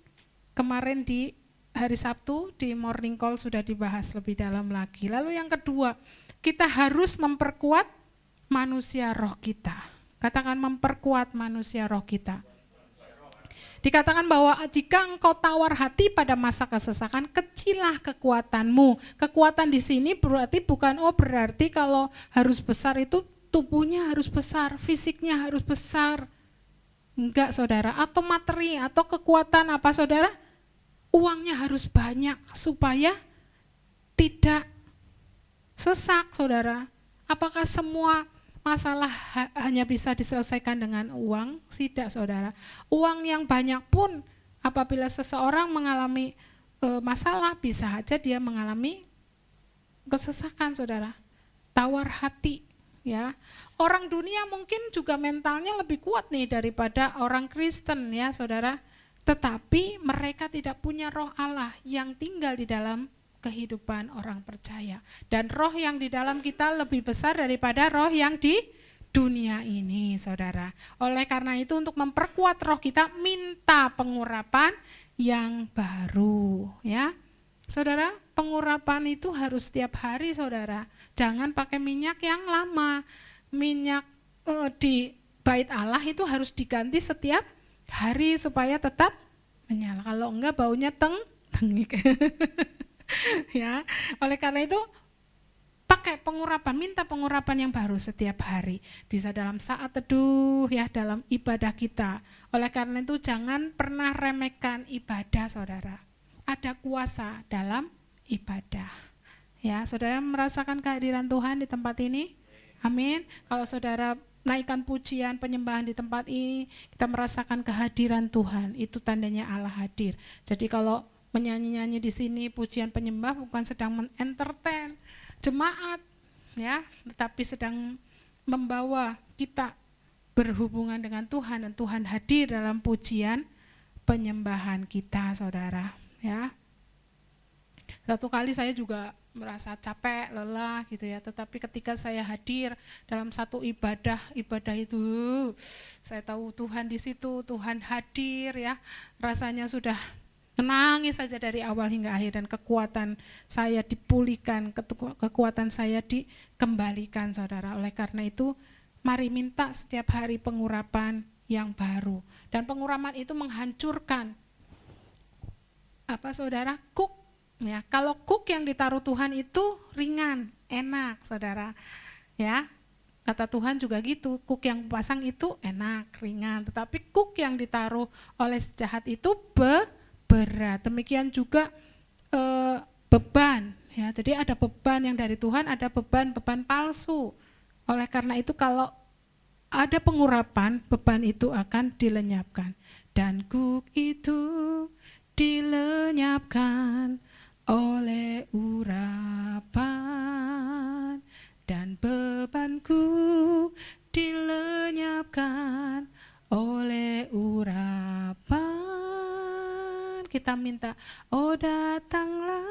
kemarin di hari Sabtu di Morning Call sudah dibahas lebih dalam lagi. Lalu yang kedua, kita harus memperkuat manusia roh kita. Katakan, memperkuat manusia roh kita. Dikatakan bahwa jika engkau tawar hati pada masa kesesakan, kecilah kekuatanmu. Kekuatan di sini berarti berarti kalau harus besar itu tubuhnya harus besar, fisiknya harus besar. Enggak, saudara. Atau materi, atau kekuatan apa, saudara? Uangnya harus banyak supaya tidak sesak, saudara. Apakah semua masalah hanya bisa diselesaikan dengan uang? Tidak, saudara. Uang yang banyak pun apabila seseorang mengalami masalah, bisa saja dia mengalami kesesakan, saudara. Tawar hati, ya. Orang dunia mungkin juga mentalnya lebih kuat nih daripada orang Kristen, ya, saudara. Tetapi mereka tidak punya roh Allah yang tinggal di dalam kehidupan orang percaya. Dan roh yang di dalam kita lebih besar daripada roh yang di dunia ini, saudara. Oleh karena itu, untuk memperkuat roh kita, minta pengurapan yang baru, ya. Saudara, pengurapan itu harus setiap hari, saudara. Jangan pakai minyak yang lama. Minyak di bait Allah itu harus diganti setiap hari supaya tetap menyala. Kalau enggak baunya tengik. Ya, oleh karena itu pakai pengurapan, minta pengurapan yang baru setiap hari. Bisa dalam saat teduh ya, dalam ibadah kita. Oleh karena itu jangan pernah remehkan ibadah, saudara. Ada kuasa dalam ibadah. Ya, saudara merasakan kehadiran Tuhan di tempat ini? Amin. Kalau saudara naikkan pujian, penyembahan di tempat ini, kita merasakan kehadiran Tuhan. Itu tandanya Allah hadir. Jadi kalau menyanyi-nyanyi di sini pujian penyembah bukan sedang men-entertain jemaat ya, tetapi sedang membawa kita berhubungan dengan Tuhan, dan Tuhan hadir dalam pujian penyembahan kita, saudara ya. Satu kali saya juga merasa capek, lelah gitu ya, tetapi ketika saya hadir dalam satu ibadah itu saya tahu Tuhan di situ, Tuhan hadir ya, rasanya sudah menangis saja dari awal hingga akhir, dan kekuatan saya dipulihkan, kekuatan saya dikembalikan, saudara. Oleh karena itu mari minta setiap hari pengurapan yang baru, dan pengurapan itu menghancurkan apa, saudara? Kuk ya. Kalau kuk yang ditaruh Tuhan itu ringan, enak, saudara ya. Kata Tuhan juga gitu, kuk yang pasang itu enak, ringan, tetapi kuk yang ditaruh oleh sejahat itu berat. Demikian juga beban ya. Jadi ada beban yang dari Tuhan, ada beban palsu. Oleh karena itu kalau ada pengurapan, beban itu akan dilenyapkan. Dan kuk itu dilenyapkan oleh urapan, dan bebanku dilenyapkan oleh urapan. Kita minta, oh datanglah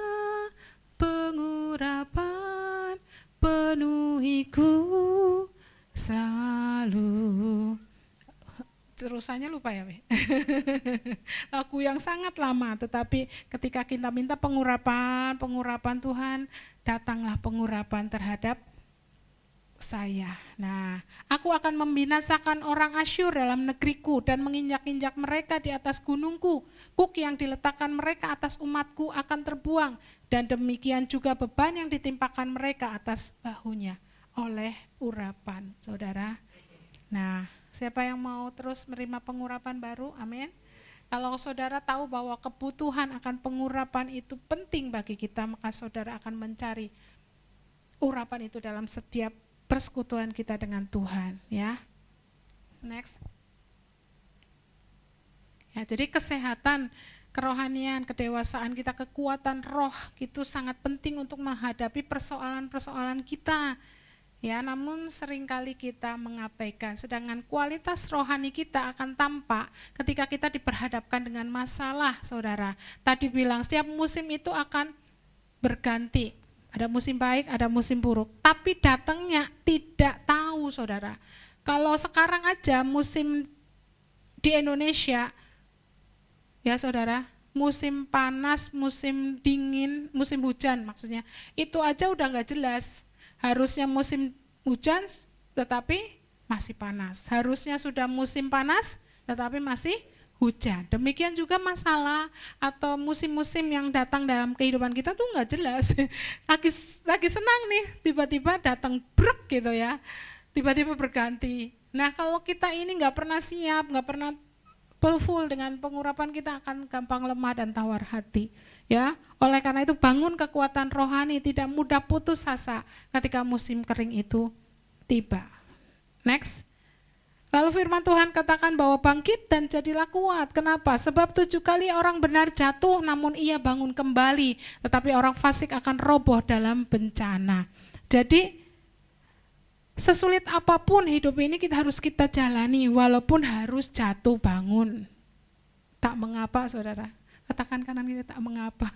pengurapan, penuhiku selalu. Terusannya lupa ya, lagu yang sangat lama, tetapi ketika kita minta pengurapan Tuhan, datanglah pengurapan terhadap saya. Nah, aku akan membinasakan orang Asyur dalam negeriku dan menginjak-injak mereka di atas gunungku. Kuk yang diletakkan mereka atas umatku akan terbuang, dan demikian juga beban yang ditimpakan mereka atas bahunya oleh urapan, saudara. Nah, siapa yang mau terus menerima pengurapan baru? Amin. Kalau saudara tahu bahwa kebutuhan akan pengurapan itu penting bagi kita, maka saudara akan mencari urapan itu dalam setiap persekutuan kita dengan Tuhan, ya. Next. Ya, jadi kesehatan, kerohanian, kedewasaan kita, kekuatan roh itu sangat penting untuk menghadapi persoalan-persoalan kita. Ya, namun seringkali kita mengabaikan, sedangkan kualitas rohani kita akan tampak ketika kita diperhadapkan dengan masalah, saudara. Tadi bilang setiap musim itu akan berganti. Ada musim baik, ada musim buruk. Tapi datangnya tidak tahu, saudara. Kalau sekarang aja musim di Indonesia, ya saudara, musim panas, musim dingin, musim hujan maksudnya, itu aja udah gak jelas. Harusnya musim hujan tetapi masih panas. Harusnya sudah musim panas tetapi masih hujan. Demikian juga masalah atau musim-musim yang datang dalam kehidupan kita tuh nggak jelas. Lagi senang nih, tiba-tiba datang brek gitu ya, tiba-tiba berganti. Nah kalau kita ini nggak pernah siap, nggak pernah full dengan pengurapan, kita akan gampang lemah dan tawar hati. Ya, oleh karena itu bangun kekuatan rohani, tidak mudah putus asa ketika musim kering itu tiba. Next. Lalu firman Tuhan katakan bahwa bangkit dan jadilah kuat. Kenapa? Sebab 7 kali orang benar jatuh namun ia bangun kembali, tetapi orang fasik akan roboh dalam bencana. Jadi sesulit apapun hidup ini kita harus jalani, walaupun harus jatuh bangun. Tak mengapa, saudara. Katakan kanan kita, tak mengapa.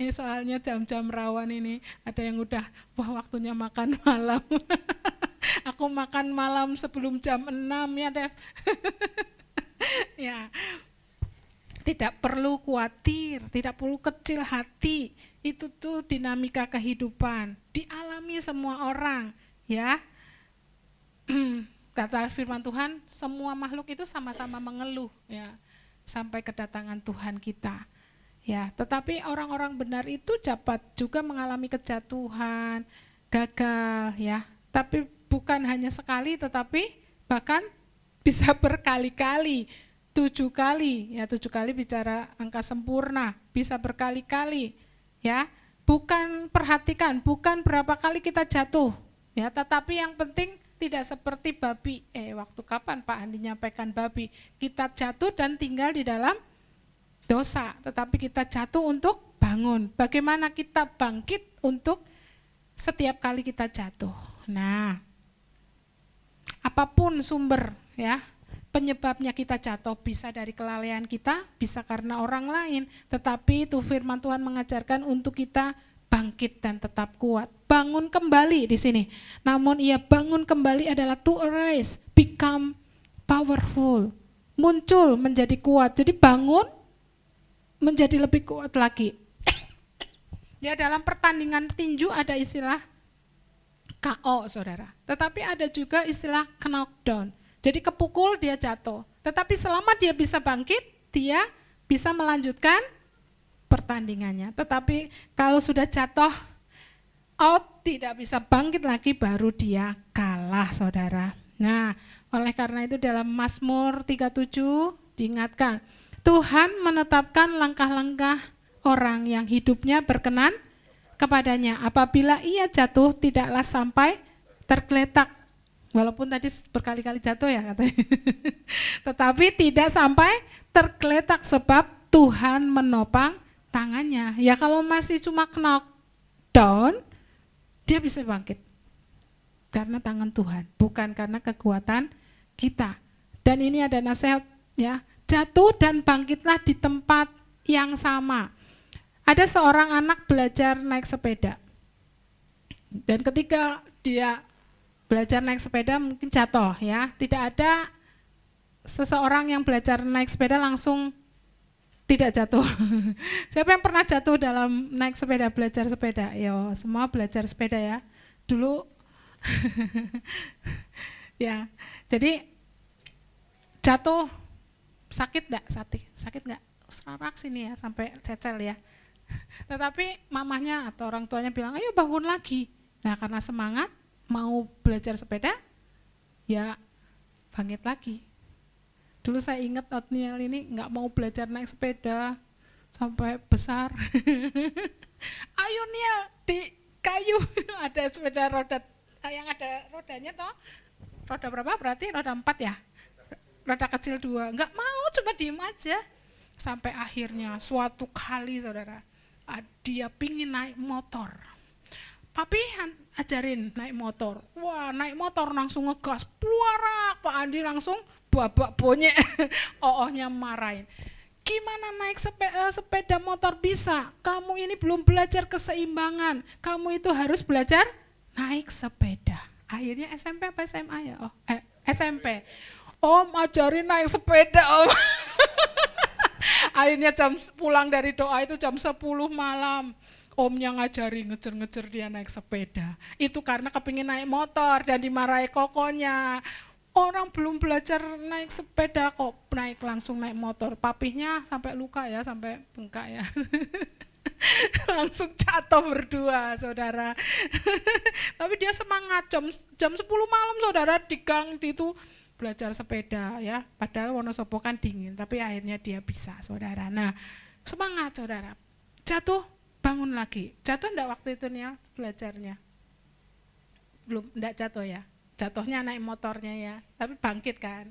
Ini soalnya jam-jam rawan ini, ada yang udah waktunya makan malam. Aku makan malam sebelum jam 6 ya, Dev. Ya. Tidak perlu khawatir, tidak perlu kecil hati. Itu tuh dinamika kehidupan, dialami semua orang, ya. Kata firman Tuhan, semua makhluk itu sama-sama mengeluh, ya, sampai kedatangan Tuhan kita. Ya, tetapi orang-orang benar itu dapat juga mengalami kejatuhan, gagal, ya. Tapi bukan hanya sekali, tetapi bahkan bisa berkali-kali. 7 kali, ya 7 kali bicara angka sempurna, bisa berkali-kali, ya. Bukan, perhatikan, bukan berapa kali kita jatuh, ya, tetapi yang penting tidak seperti babi. Waktu kapan Pak Andi nyampaikan babi? Kita jatuh dan tinggal di dalam dosa, tetapi kita jatuh untuk bangun. Bagaimana kita bangkit untuk setiap kali kita jatuh? Nah, apapun sumber, ya, penyebabnya kita jatuh, bisa dari kelalaian kita, bisa karena orang lain, tetapi itu firman Tuhan mengajarkan untuk kita bangkit dan tetap kuat. Bangun kembali di sini. Namun ia bangun kembali adalah to arise, become powerful, muncul menjadi kuat. Jadi bangun menjadi lebih kuat lagi. Ya, dalam pertandingan tinju ada istilah KO, saudara. Tetapi ada juga istilah knockdown. Jadi kepukul dia jatuh, tetapi selama dia bisa bangkit, dia bisa melanjutkan pertandingannya. Tetapi kalau sudah jatuh, out, tidak bisa bangkit lagi, baru dia kalah, saudara. Nah, oleh karena itu dalam Mazmur 37 diingatkan, Tuhan menetapkan langkah-langkah orang yang hidupnya berkenan kepadanya. Apabila ia jatuh, tidaklah sampai tergeletak. Walaupun tadi berkali-kali jatuh ya katanya. Tetapi tidak sampai tergeletak sebab Tuhan menopang tangannya. Ya kalau masih cuma knockdown, dia bisa bangkit. Karena tangan Tuhan, bukan karena kekuatan kita. Dan ini ada nasihat, ya, jatuh dan bangkitlah di tempat yang sama. Ada seorang anak belajar naik sepeda. Dan ketika dia belajar naik sepeda mungkin jatuh, ya. Tidak ada seseorang yang belajar naik sepeda langsung tidak jatuh. Siapa yang pernah jatuh dalam naik sepeda, belajar sepeda? Yo, semua belajar sepeda ya. Dulu ya. Jadi jatuh sakit enggak? Sakit enggak? Serak sini ya sampai cecel ya. Tetapi mamahnya atau orang tuanya bilang, "Ayo bangun lagi." Nah, karena semangat mau belajar sepeda, ya bangkit lagi. Dulu saya ingat Otniel ini nggak mau belajar naik sepeda sampai besar. Ayo Niel, di kayu ada sepeda roda yang ada rodanya toh. Roda berapa berarti? Roda 4 ya? Roda kecil 2. Nggak mau, cuma diem aja. Sampai akhirnya suatu kali saudara, dia pingin naik motor. Papi ajarin naik motor. Wah, naik motor langsung ngegas. Pluarak, Pak Andi langsung babak bonyek. Oh-ohnya marahin. Gimana naik sepeda motor bisa? Kamu ini belum belajar keseimbangan. Kamu itu harus belajar naik sepeda. Akhirnya SMP apa SMA ya? Oh, SMP. Om ajarin naik sepeda, Om. Akhirnya pulang dari doa itu jam 10 malam. Omnya ngajari, ngejar-ngejar dia naik sepeda. Itu karena kepingin naik motor dan dimarahi kokonya. Orang belum belajar naik sepeda kok naik langsung naik motor. Papihnya sampai luka ya, sampai bengkak ya. Langsung jatuh berdua, saudara. Tapi dia semangat, jam 10 malam saudara di gang itu belajar sepeda ya. Padahal Wonosobo kan dingin, tapi akhirnya dia bisa, saudara. Nah, semangat saudara. Jatuh, bangun lagi. Jatuh enggak waktu itu nih belajarnya? Belum, enggak jatuh ya. Jatuhnya naik motornya ya, tapi bangkit kan.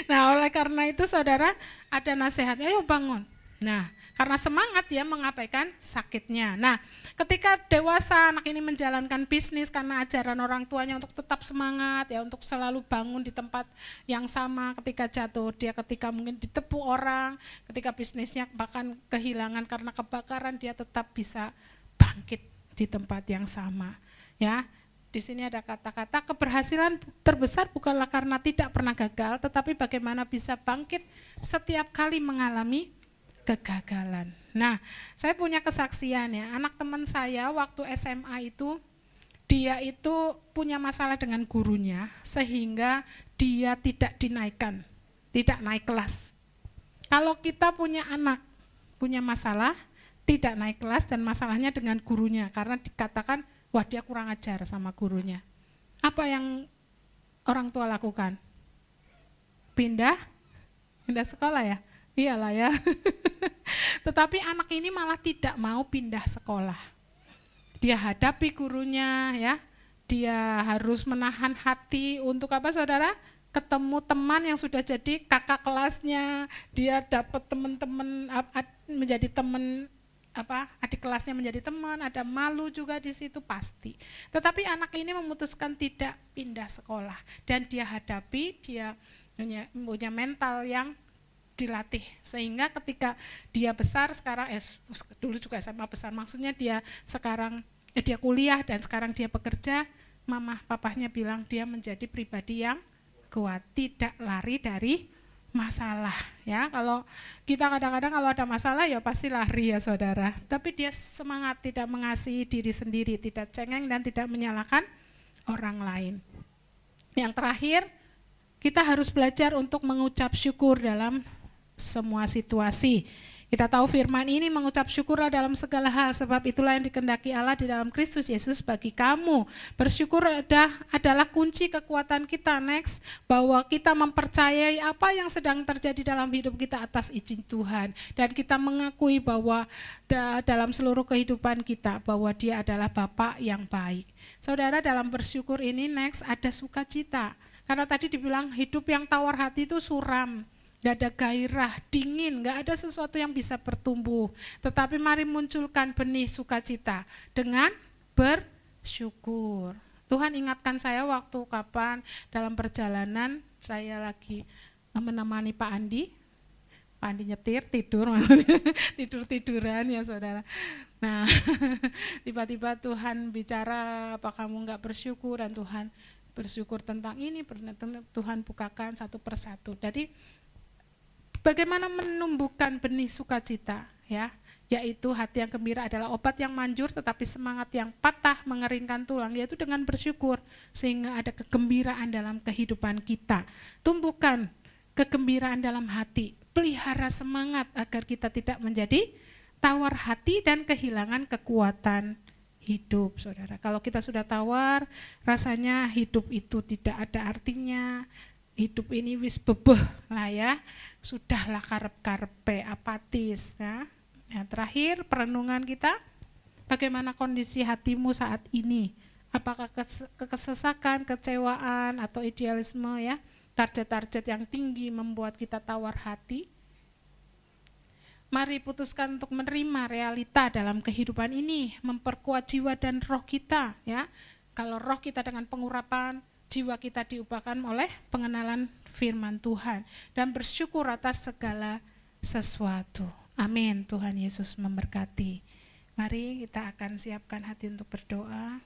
Nah, oleh karena itu saudara ada nasihatnya, ayo bangun. Nah, karena semangat dia mengabaikan sakitnya. Nah, ketika dewasa anak ini menjalankan bisnis karena ajaran orang tuanya untuk tetap semangat ya, untuk selalu bangun di tempat yang sama ketika jatuh, dia ketika mungkin ditepuk orang, ketika bisnisnya bahkan kehilangan karena kebakaran, dia tetap bisa bangkit di tempat yang sama. Ya, Di sini ada kata-kata keberhasilan terbesar bukanlah karena tidak pernah gagal, tetapi bagaimana bisa bangkit setiap kali mengalami kegagalan. Nah, saya punya kesaksian ya, anak teman saya waktu SMA itu, dia itu punya masalah dengan gurunya sehingga dia tidak dinaikkan, tidak naik kelas. Kalau kita punya anak, punya masalah, tidak naik kelas dan masalahnya dengan gurunya karena dikatakan wah dia kurang ajar sama gurunya. Apa yang orang tua lakukan? Pindah sekolah ya? Iyalah ya. Tetapi anak ini malah tidak mau pindah sekolah. Dia hadapi gurunya ya. Dia harus menahan hati untuk apa saudara? Ketemu teman yang sudah jadi kakak kelasnya. Dia dapat teman-teman menjadi teman adik kelasnya menjadi teman, ada malu juga di situ pasti. Tetapi anak ini memutuskan tidak pindah sekolah dan dia hadapi, dia punya mental yang dilatih sehingga ketika dia besar sekarang dulu juga SMA besar, maksudnya dia sekarang dia kuliah dan sekarang dia bekerja, mama papahnya bilang dia menjadi pribadi yang kuat, tidak lari dari masalah ya. Kalau kita kadang-kadang kalau ada masalah ya pasti lari ya saudara, tapi dia semangat, tidak mengasihi diri sendiri, tidak cengeng dan tidak menyalahkan orang lain. Yang terakhir, kita harus belajar untuk mengucap syukur dalam semua situasi. Kita tahu firman ini mengucap syukurlah dalam segala hal, sebab itulah yang dikehendaki Allah di dalam Kristus Yesus bagi kamu. Bersyukur adalah kunci kekuatan kita. Next, bahwa kita mempercayai apa yang sedang terjadi dalam hidup kita atas izin Tuhan. Dan kita mengakui bahwa dalam seluruh kehidupan kita, bahwa Dia adalah Bapa yang baik. Saudara, dalam bersyukur ini next ada sukacita. Karena tadi dibilang hidup yang tawar hati itu suram. Gak ada gairah, dingin, gak ada sesuatu yang bisa bertumbuh. Tetapi mari munculkan benih sukacita dengan bersyukur. Tuhan ingatkan saya waktu kapan dalam perjalanan saya lagi menemani Pak Andi nyetir, tidur-tiduran ya saudara. Nah tiba-tiba Tuhan bicara, apa kamu gak bersyukur, dan Tuhan bersyukur tentang ini, Tuhan bukakan satu persatu. Jadi bagaimana menumbuhkan benih sukacita ya, yaitu hati yang gembira adalah obat yang manjur, tetapi semangat yang patah mengeringkan tulang, yaitu dengan bersyukur sehingga ada kegembiraan dalam kehidupan kita. Tumbuhkan kegembiraan dalam hati, pelihara semangat agar kita tidak menjadi tawar hati dan kehilangan kekuatan hidup, saudara. Kalau kita sudah tawar, rasanya hidup itu tidak ada artinya. Hidup ini wis bebeh lah ya, sudahlah karep-karepe, apatis ya. Yang terakhir perenungan kita, bagaimana kondisi hatimu saat ini? Apakah kesesakan, kecewaan atau idealisme ya, target-target yang tinggi membuat kita tawar hati? Mari putuskan untuk menerima realita dalam kehidupan ini, memperkuat jiwa dan roh kita ya. Kalau roh kita dengan pengurapan, jiwa kita diubahkan oleh pengenalan firman Tuhan dan bersyukur atas segala sesuatu. Amin. Tuhan Yesus memberkati. Mari kita akan siapkan hati untuk berdoa.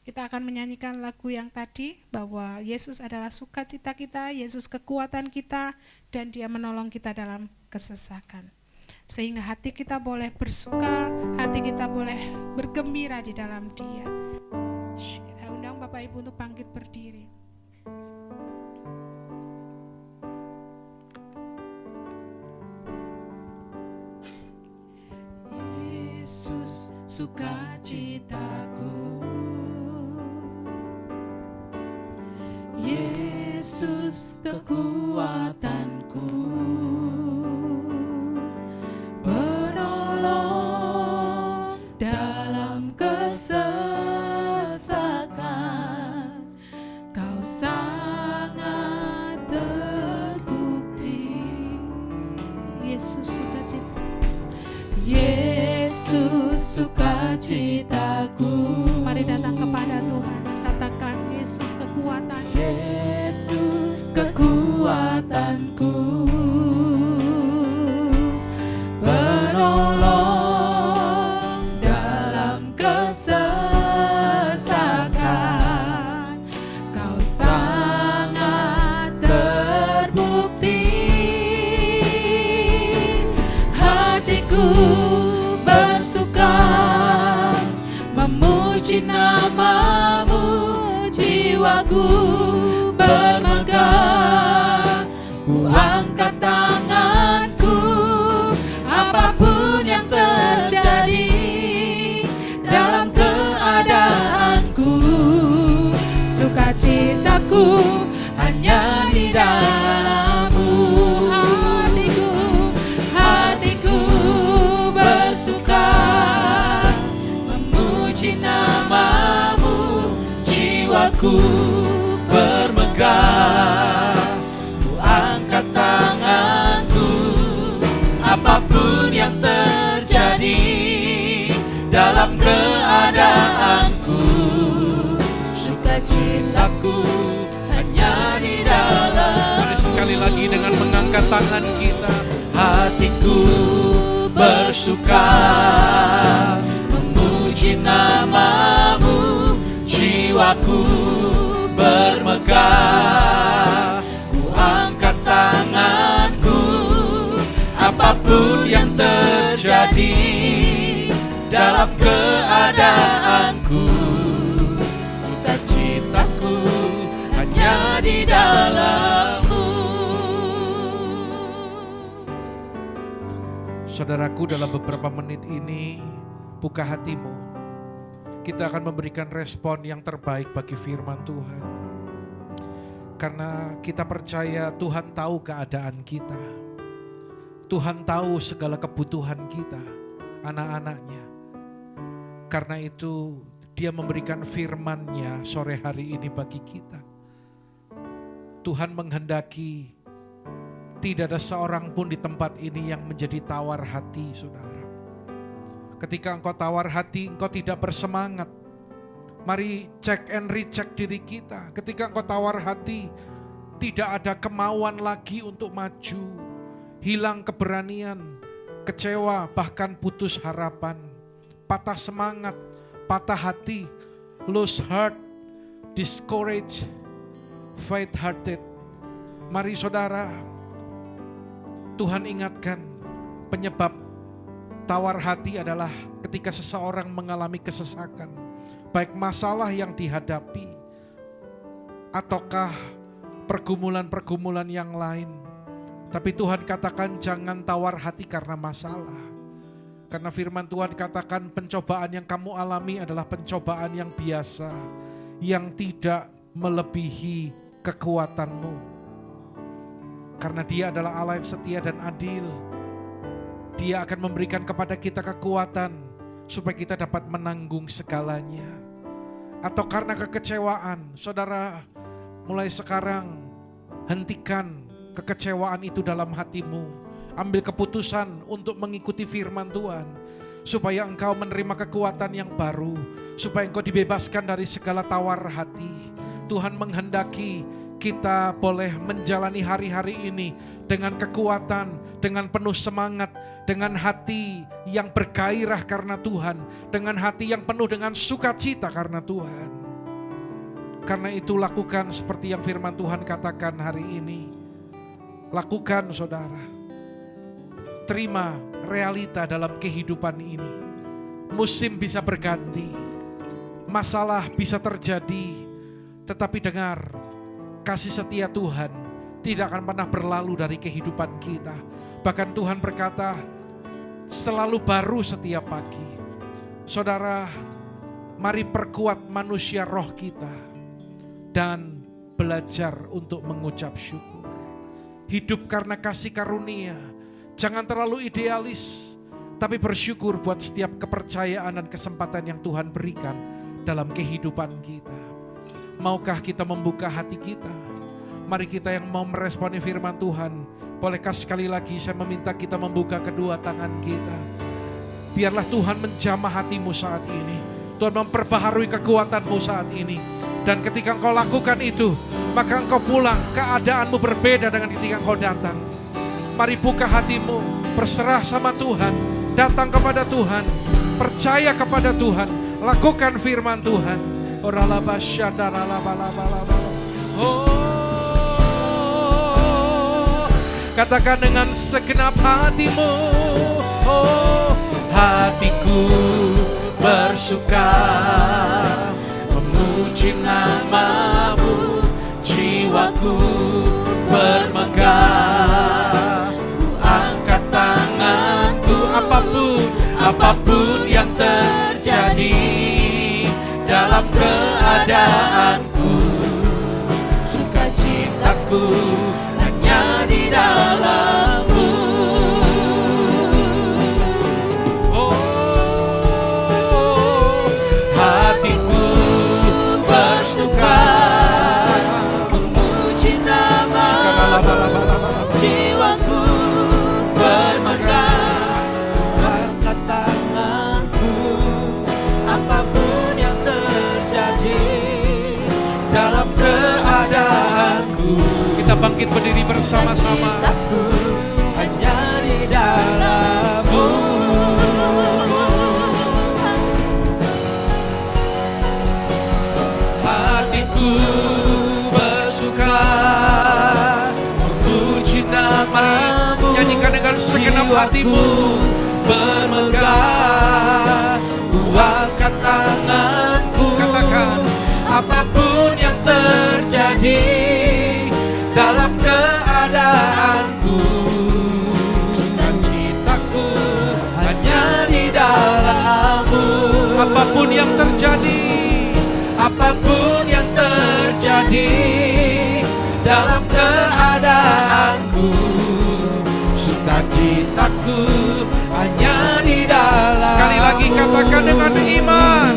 Kita akan menyanyikan lagu yang tadi, bahwa Yesus adalah sukacita kita, Yesus kekuatan kita, dan Dia menolong kita dalam kesesakan. Sehingga hati kita boleh bersuka, hati kita boleh bergembira di dalam Dia. Bapak Ibu untuk bangkit berdiri. Yesus sukacitaku, Yesus kekuatanku, penolong dalam kesesakan. Sukacitaku, mari datang kepada Tuhan dan katakan, Yesus kekuatan, Yesus kekuatanku, penolong dalam kesesakan. Aku bersuka memuji nama-Mu, jiwaku bermegah. Ku angkat tanganku, apapun yang terjadi dalam keadaanku. Sukacitaku hanya di dalam-Mu. Hatiku bersuka memuji nama-Mu, jiwaku bermegah. Ku angkat tanganku, apapun yang terjadi dalam keadaanku. Sukacitaku hanya di dalam. Mari sekali lagi dengan mengangkat tangan kita. Hatiku bersuka memuji nama-Mu, jiwaku bermegah. Ku angkat tanganku, apapun yang terjadi dalam keadaanku. Sukacitaku hanya di dalam-Mu. Saudaraku, dalam beberapa menit ini buka hatimu. Kita akan memberikan respon yang terbaik bagi firman Tuhan. Karena kita percaya Tuhan tahu keadaan kita. Tuhan tahu segala kebutuhan kita, anak-anaknya. Karena itu Dia memberikan firman-Nya sore hari ini bagi kita. Tuhan menghendaki tidak ada seorang pun di tempat ini yang menjadi tawar hati, saudara. Ketika engkau tawar hati, engkau tidak bersemangat. Mari cek and recheck diri kita. Ketika engkau tawar hati, tidak ada kemauan lagi untuk maju. Hilang keberanian, kecewa, bahkan putus harapan. Patah semangat, patah hati, lose heart, discouraged, faint-hearted. Mari saudara, Tuhan ingatkan penyebab tawar hati adalah ketika seseorang mengalami kesesakan. Baik masalah yang dihadapi ataukah pergumulan-pergumulan yang lain. Tapi Tuhan katakan jangan tawar hati karena masalah. Karena firman Tuhan katakan pencobaan yang kamu alami adalah pencobaan yang biasa, yang tidak melebihi kekuatanmu. Karena Dia adalah Allah yang setia dan adil. Dia akan memberikan kepada kita kekuatan supaya kita dapat menanggung segalanya. Atau karena kekecewaan, saudara, mulai sekarang hentikan kekecewaan itu dalam hatimu. Ambil keputusan untuk mengikuti firman Tuhan, supaya engkau menerima kekuatan yang baru, supaya engkau dibebaskan dari segala tawar hati. Tuhan menghendaki kita boleh menjalani hari-hari ini dengan kekuatan, dengan penuh semangat, dengan hati yang bergairah karena Tuhan, dengan hati yang penuh dengan sukacita karena Tuhan. Karena itu lakukan seperti yang firman Tuhan katakan hari ini. Lakukan, saudara. Terima realita dalam kehidupan ini. Musim bisa berganti, masalah bisa terjadi, tetapi dengar, kasih setia Tuhan tidak akan pernah berlalu dari kehidupan kita. Bahkan Tuhan berkata, selalu baru setiap pagi. Saudara, mari perkuat manusia roh kita dan belajar untuk mengucap syukur. Hidup karena kasih karunia. Jangan terlalu idealis, tapi bersyukur buat setiap kepercayaan dan kesempatan yang Tuhan berikan dalam kehidupan kita. Maukah kita membuka hati kita? Mari kita yang mau meresponi firman Tuhan, bolehkah sekali lagi saya meminta kita membuka kedua tangan kita. Biarlah Tuhan menjamah hatimu saat ini. Tuhan memperbaharui kekuatanmu saat ini. Dan ketika engkau lakukan itu, maka engkau pulang, keadaanmu berbeda dengan ketika engkau datang. Mari buka hatimu, berserah sama Tuhan, datang kepada Tuhan, percaya kepada Tuhan, lakukan firman Tuhan. Katakan dengan segenap hatimu, Oh, hatiku bersuka memuji nama-Mu, jiwaku bermegah. Ku angkat tanganku, apapun yang terjadi dalam keadaanku, sukacitaku hanya di dalam-Mu. Oh, hatiku bersuka memuji nama-Mu, jiwaku bermegah. Angkat tanganku, apapun yang terjadi dalam keadaanku. Kita bangkit berdiri bersama-sama. Hanya di dalam-Mu. Hatiku bersuka memuji nama-Mu. Nyanyikan dengan segenap hatimu. Bermegah, ku angkat tanganku. Katakan, apapun yang terjadi dalam keadaanku, sukacitaku hanya di dalam-Mu. Apapun yang terjadi, apapun yang terjadi dalam keadaanku, sukacitaku hanya di dalam. Sekali lagi katakan dengan iman.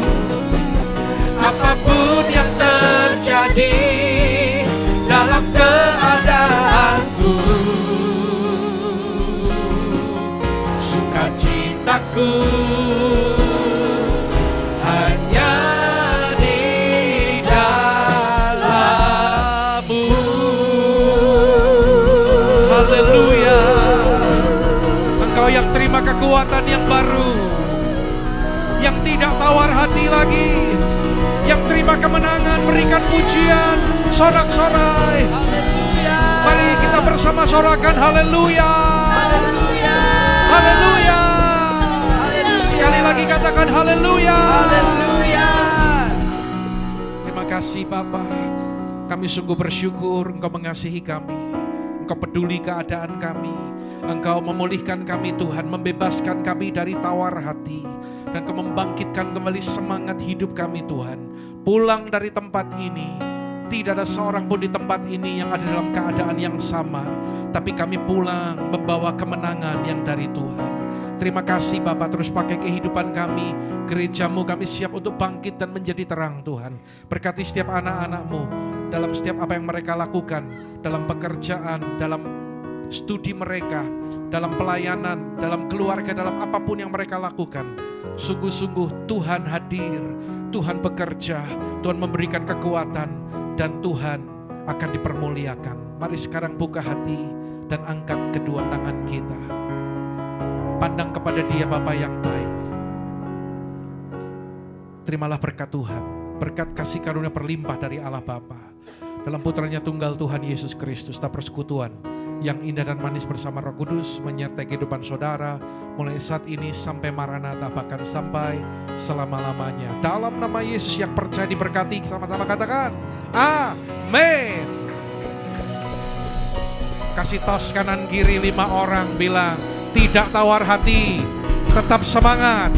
Apapun yang terjadi dalam keadaanku, sukacitaku hanya di dalam-Mu. Haleluya. Engkau yang terima kekuatan yang baru, yang tidak tawar hati lagi, yang terima kemenangan, berikan pujian, sorak-sorai. Haleluya. Mari kita bersama sorakan haleluya. Haleluya. Haleluya. Sekali lagi katakan haleluya. Haleluya. Terima kasih Bapa. Kami sungguh bersyukur Engkau mengasihi kami. Engkau peduli keadaan kami. Engkau memulihkan kami Tuhan, membebaskan kami dari tawar hati. Dan Kau membangkitkan kembali semangat hidup kami Tuhan. Pulang dari tempat ini, tidak ada seorang pun di tempat ini yang ada dalam keadaan yang sama. Tapi kami pulang membawa kemenangan yang dari Tuhan. Terima kasih Bapak, terus pakai kehidupan kami, gereja-Mu, kami siap untuk bangkit dan menjadi terang Tuhan. Berkati setiap anak-anak-Mu dalam setiap apa yang mereka lakukan, dalam pekerjaan, dalam studi mereka, dalam pelayanan, dalam keluarga, dalam apapun yang mereka lakukan. Sungguh-sungguh Tuhan hadir, Tuhan bekerja, Tuhan memberikan kekuatan, dan Tuhan akan dipermuliakan. Mari sekarang buka hati dan angkat kedua tangan kita. Pandang kepada Dia Bapa yang baik. Terimalah berkat Tuhan, berkat kasih karunia berlimpah dari Allah Bapa. Dalam putranya tunggal Tuhan Yesus Kristus, tak persekutuan yang indah dan manis bersama Roh Kudus menyertai kehidupan saudara mulai saat ini sampai Maranatha, bahkan sampai selama-lamanya. Dalam nama Yesus yang percaya diberkati, sama-sama katakan amin. Kasih tos kanan kiri 5 orang, bilang tidak tawar hati, tetap semangat.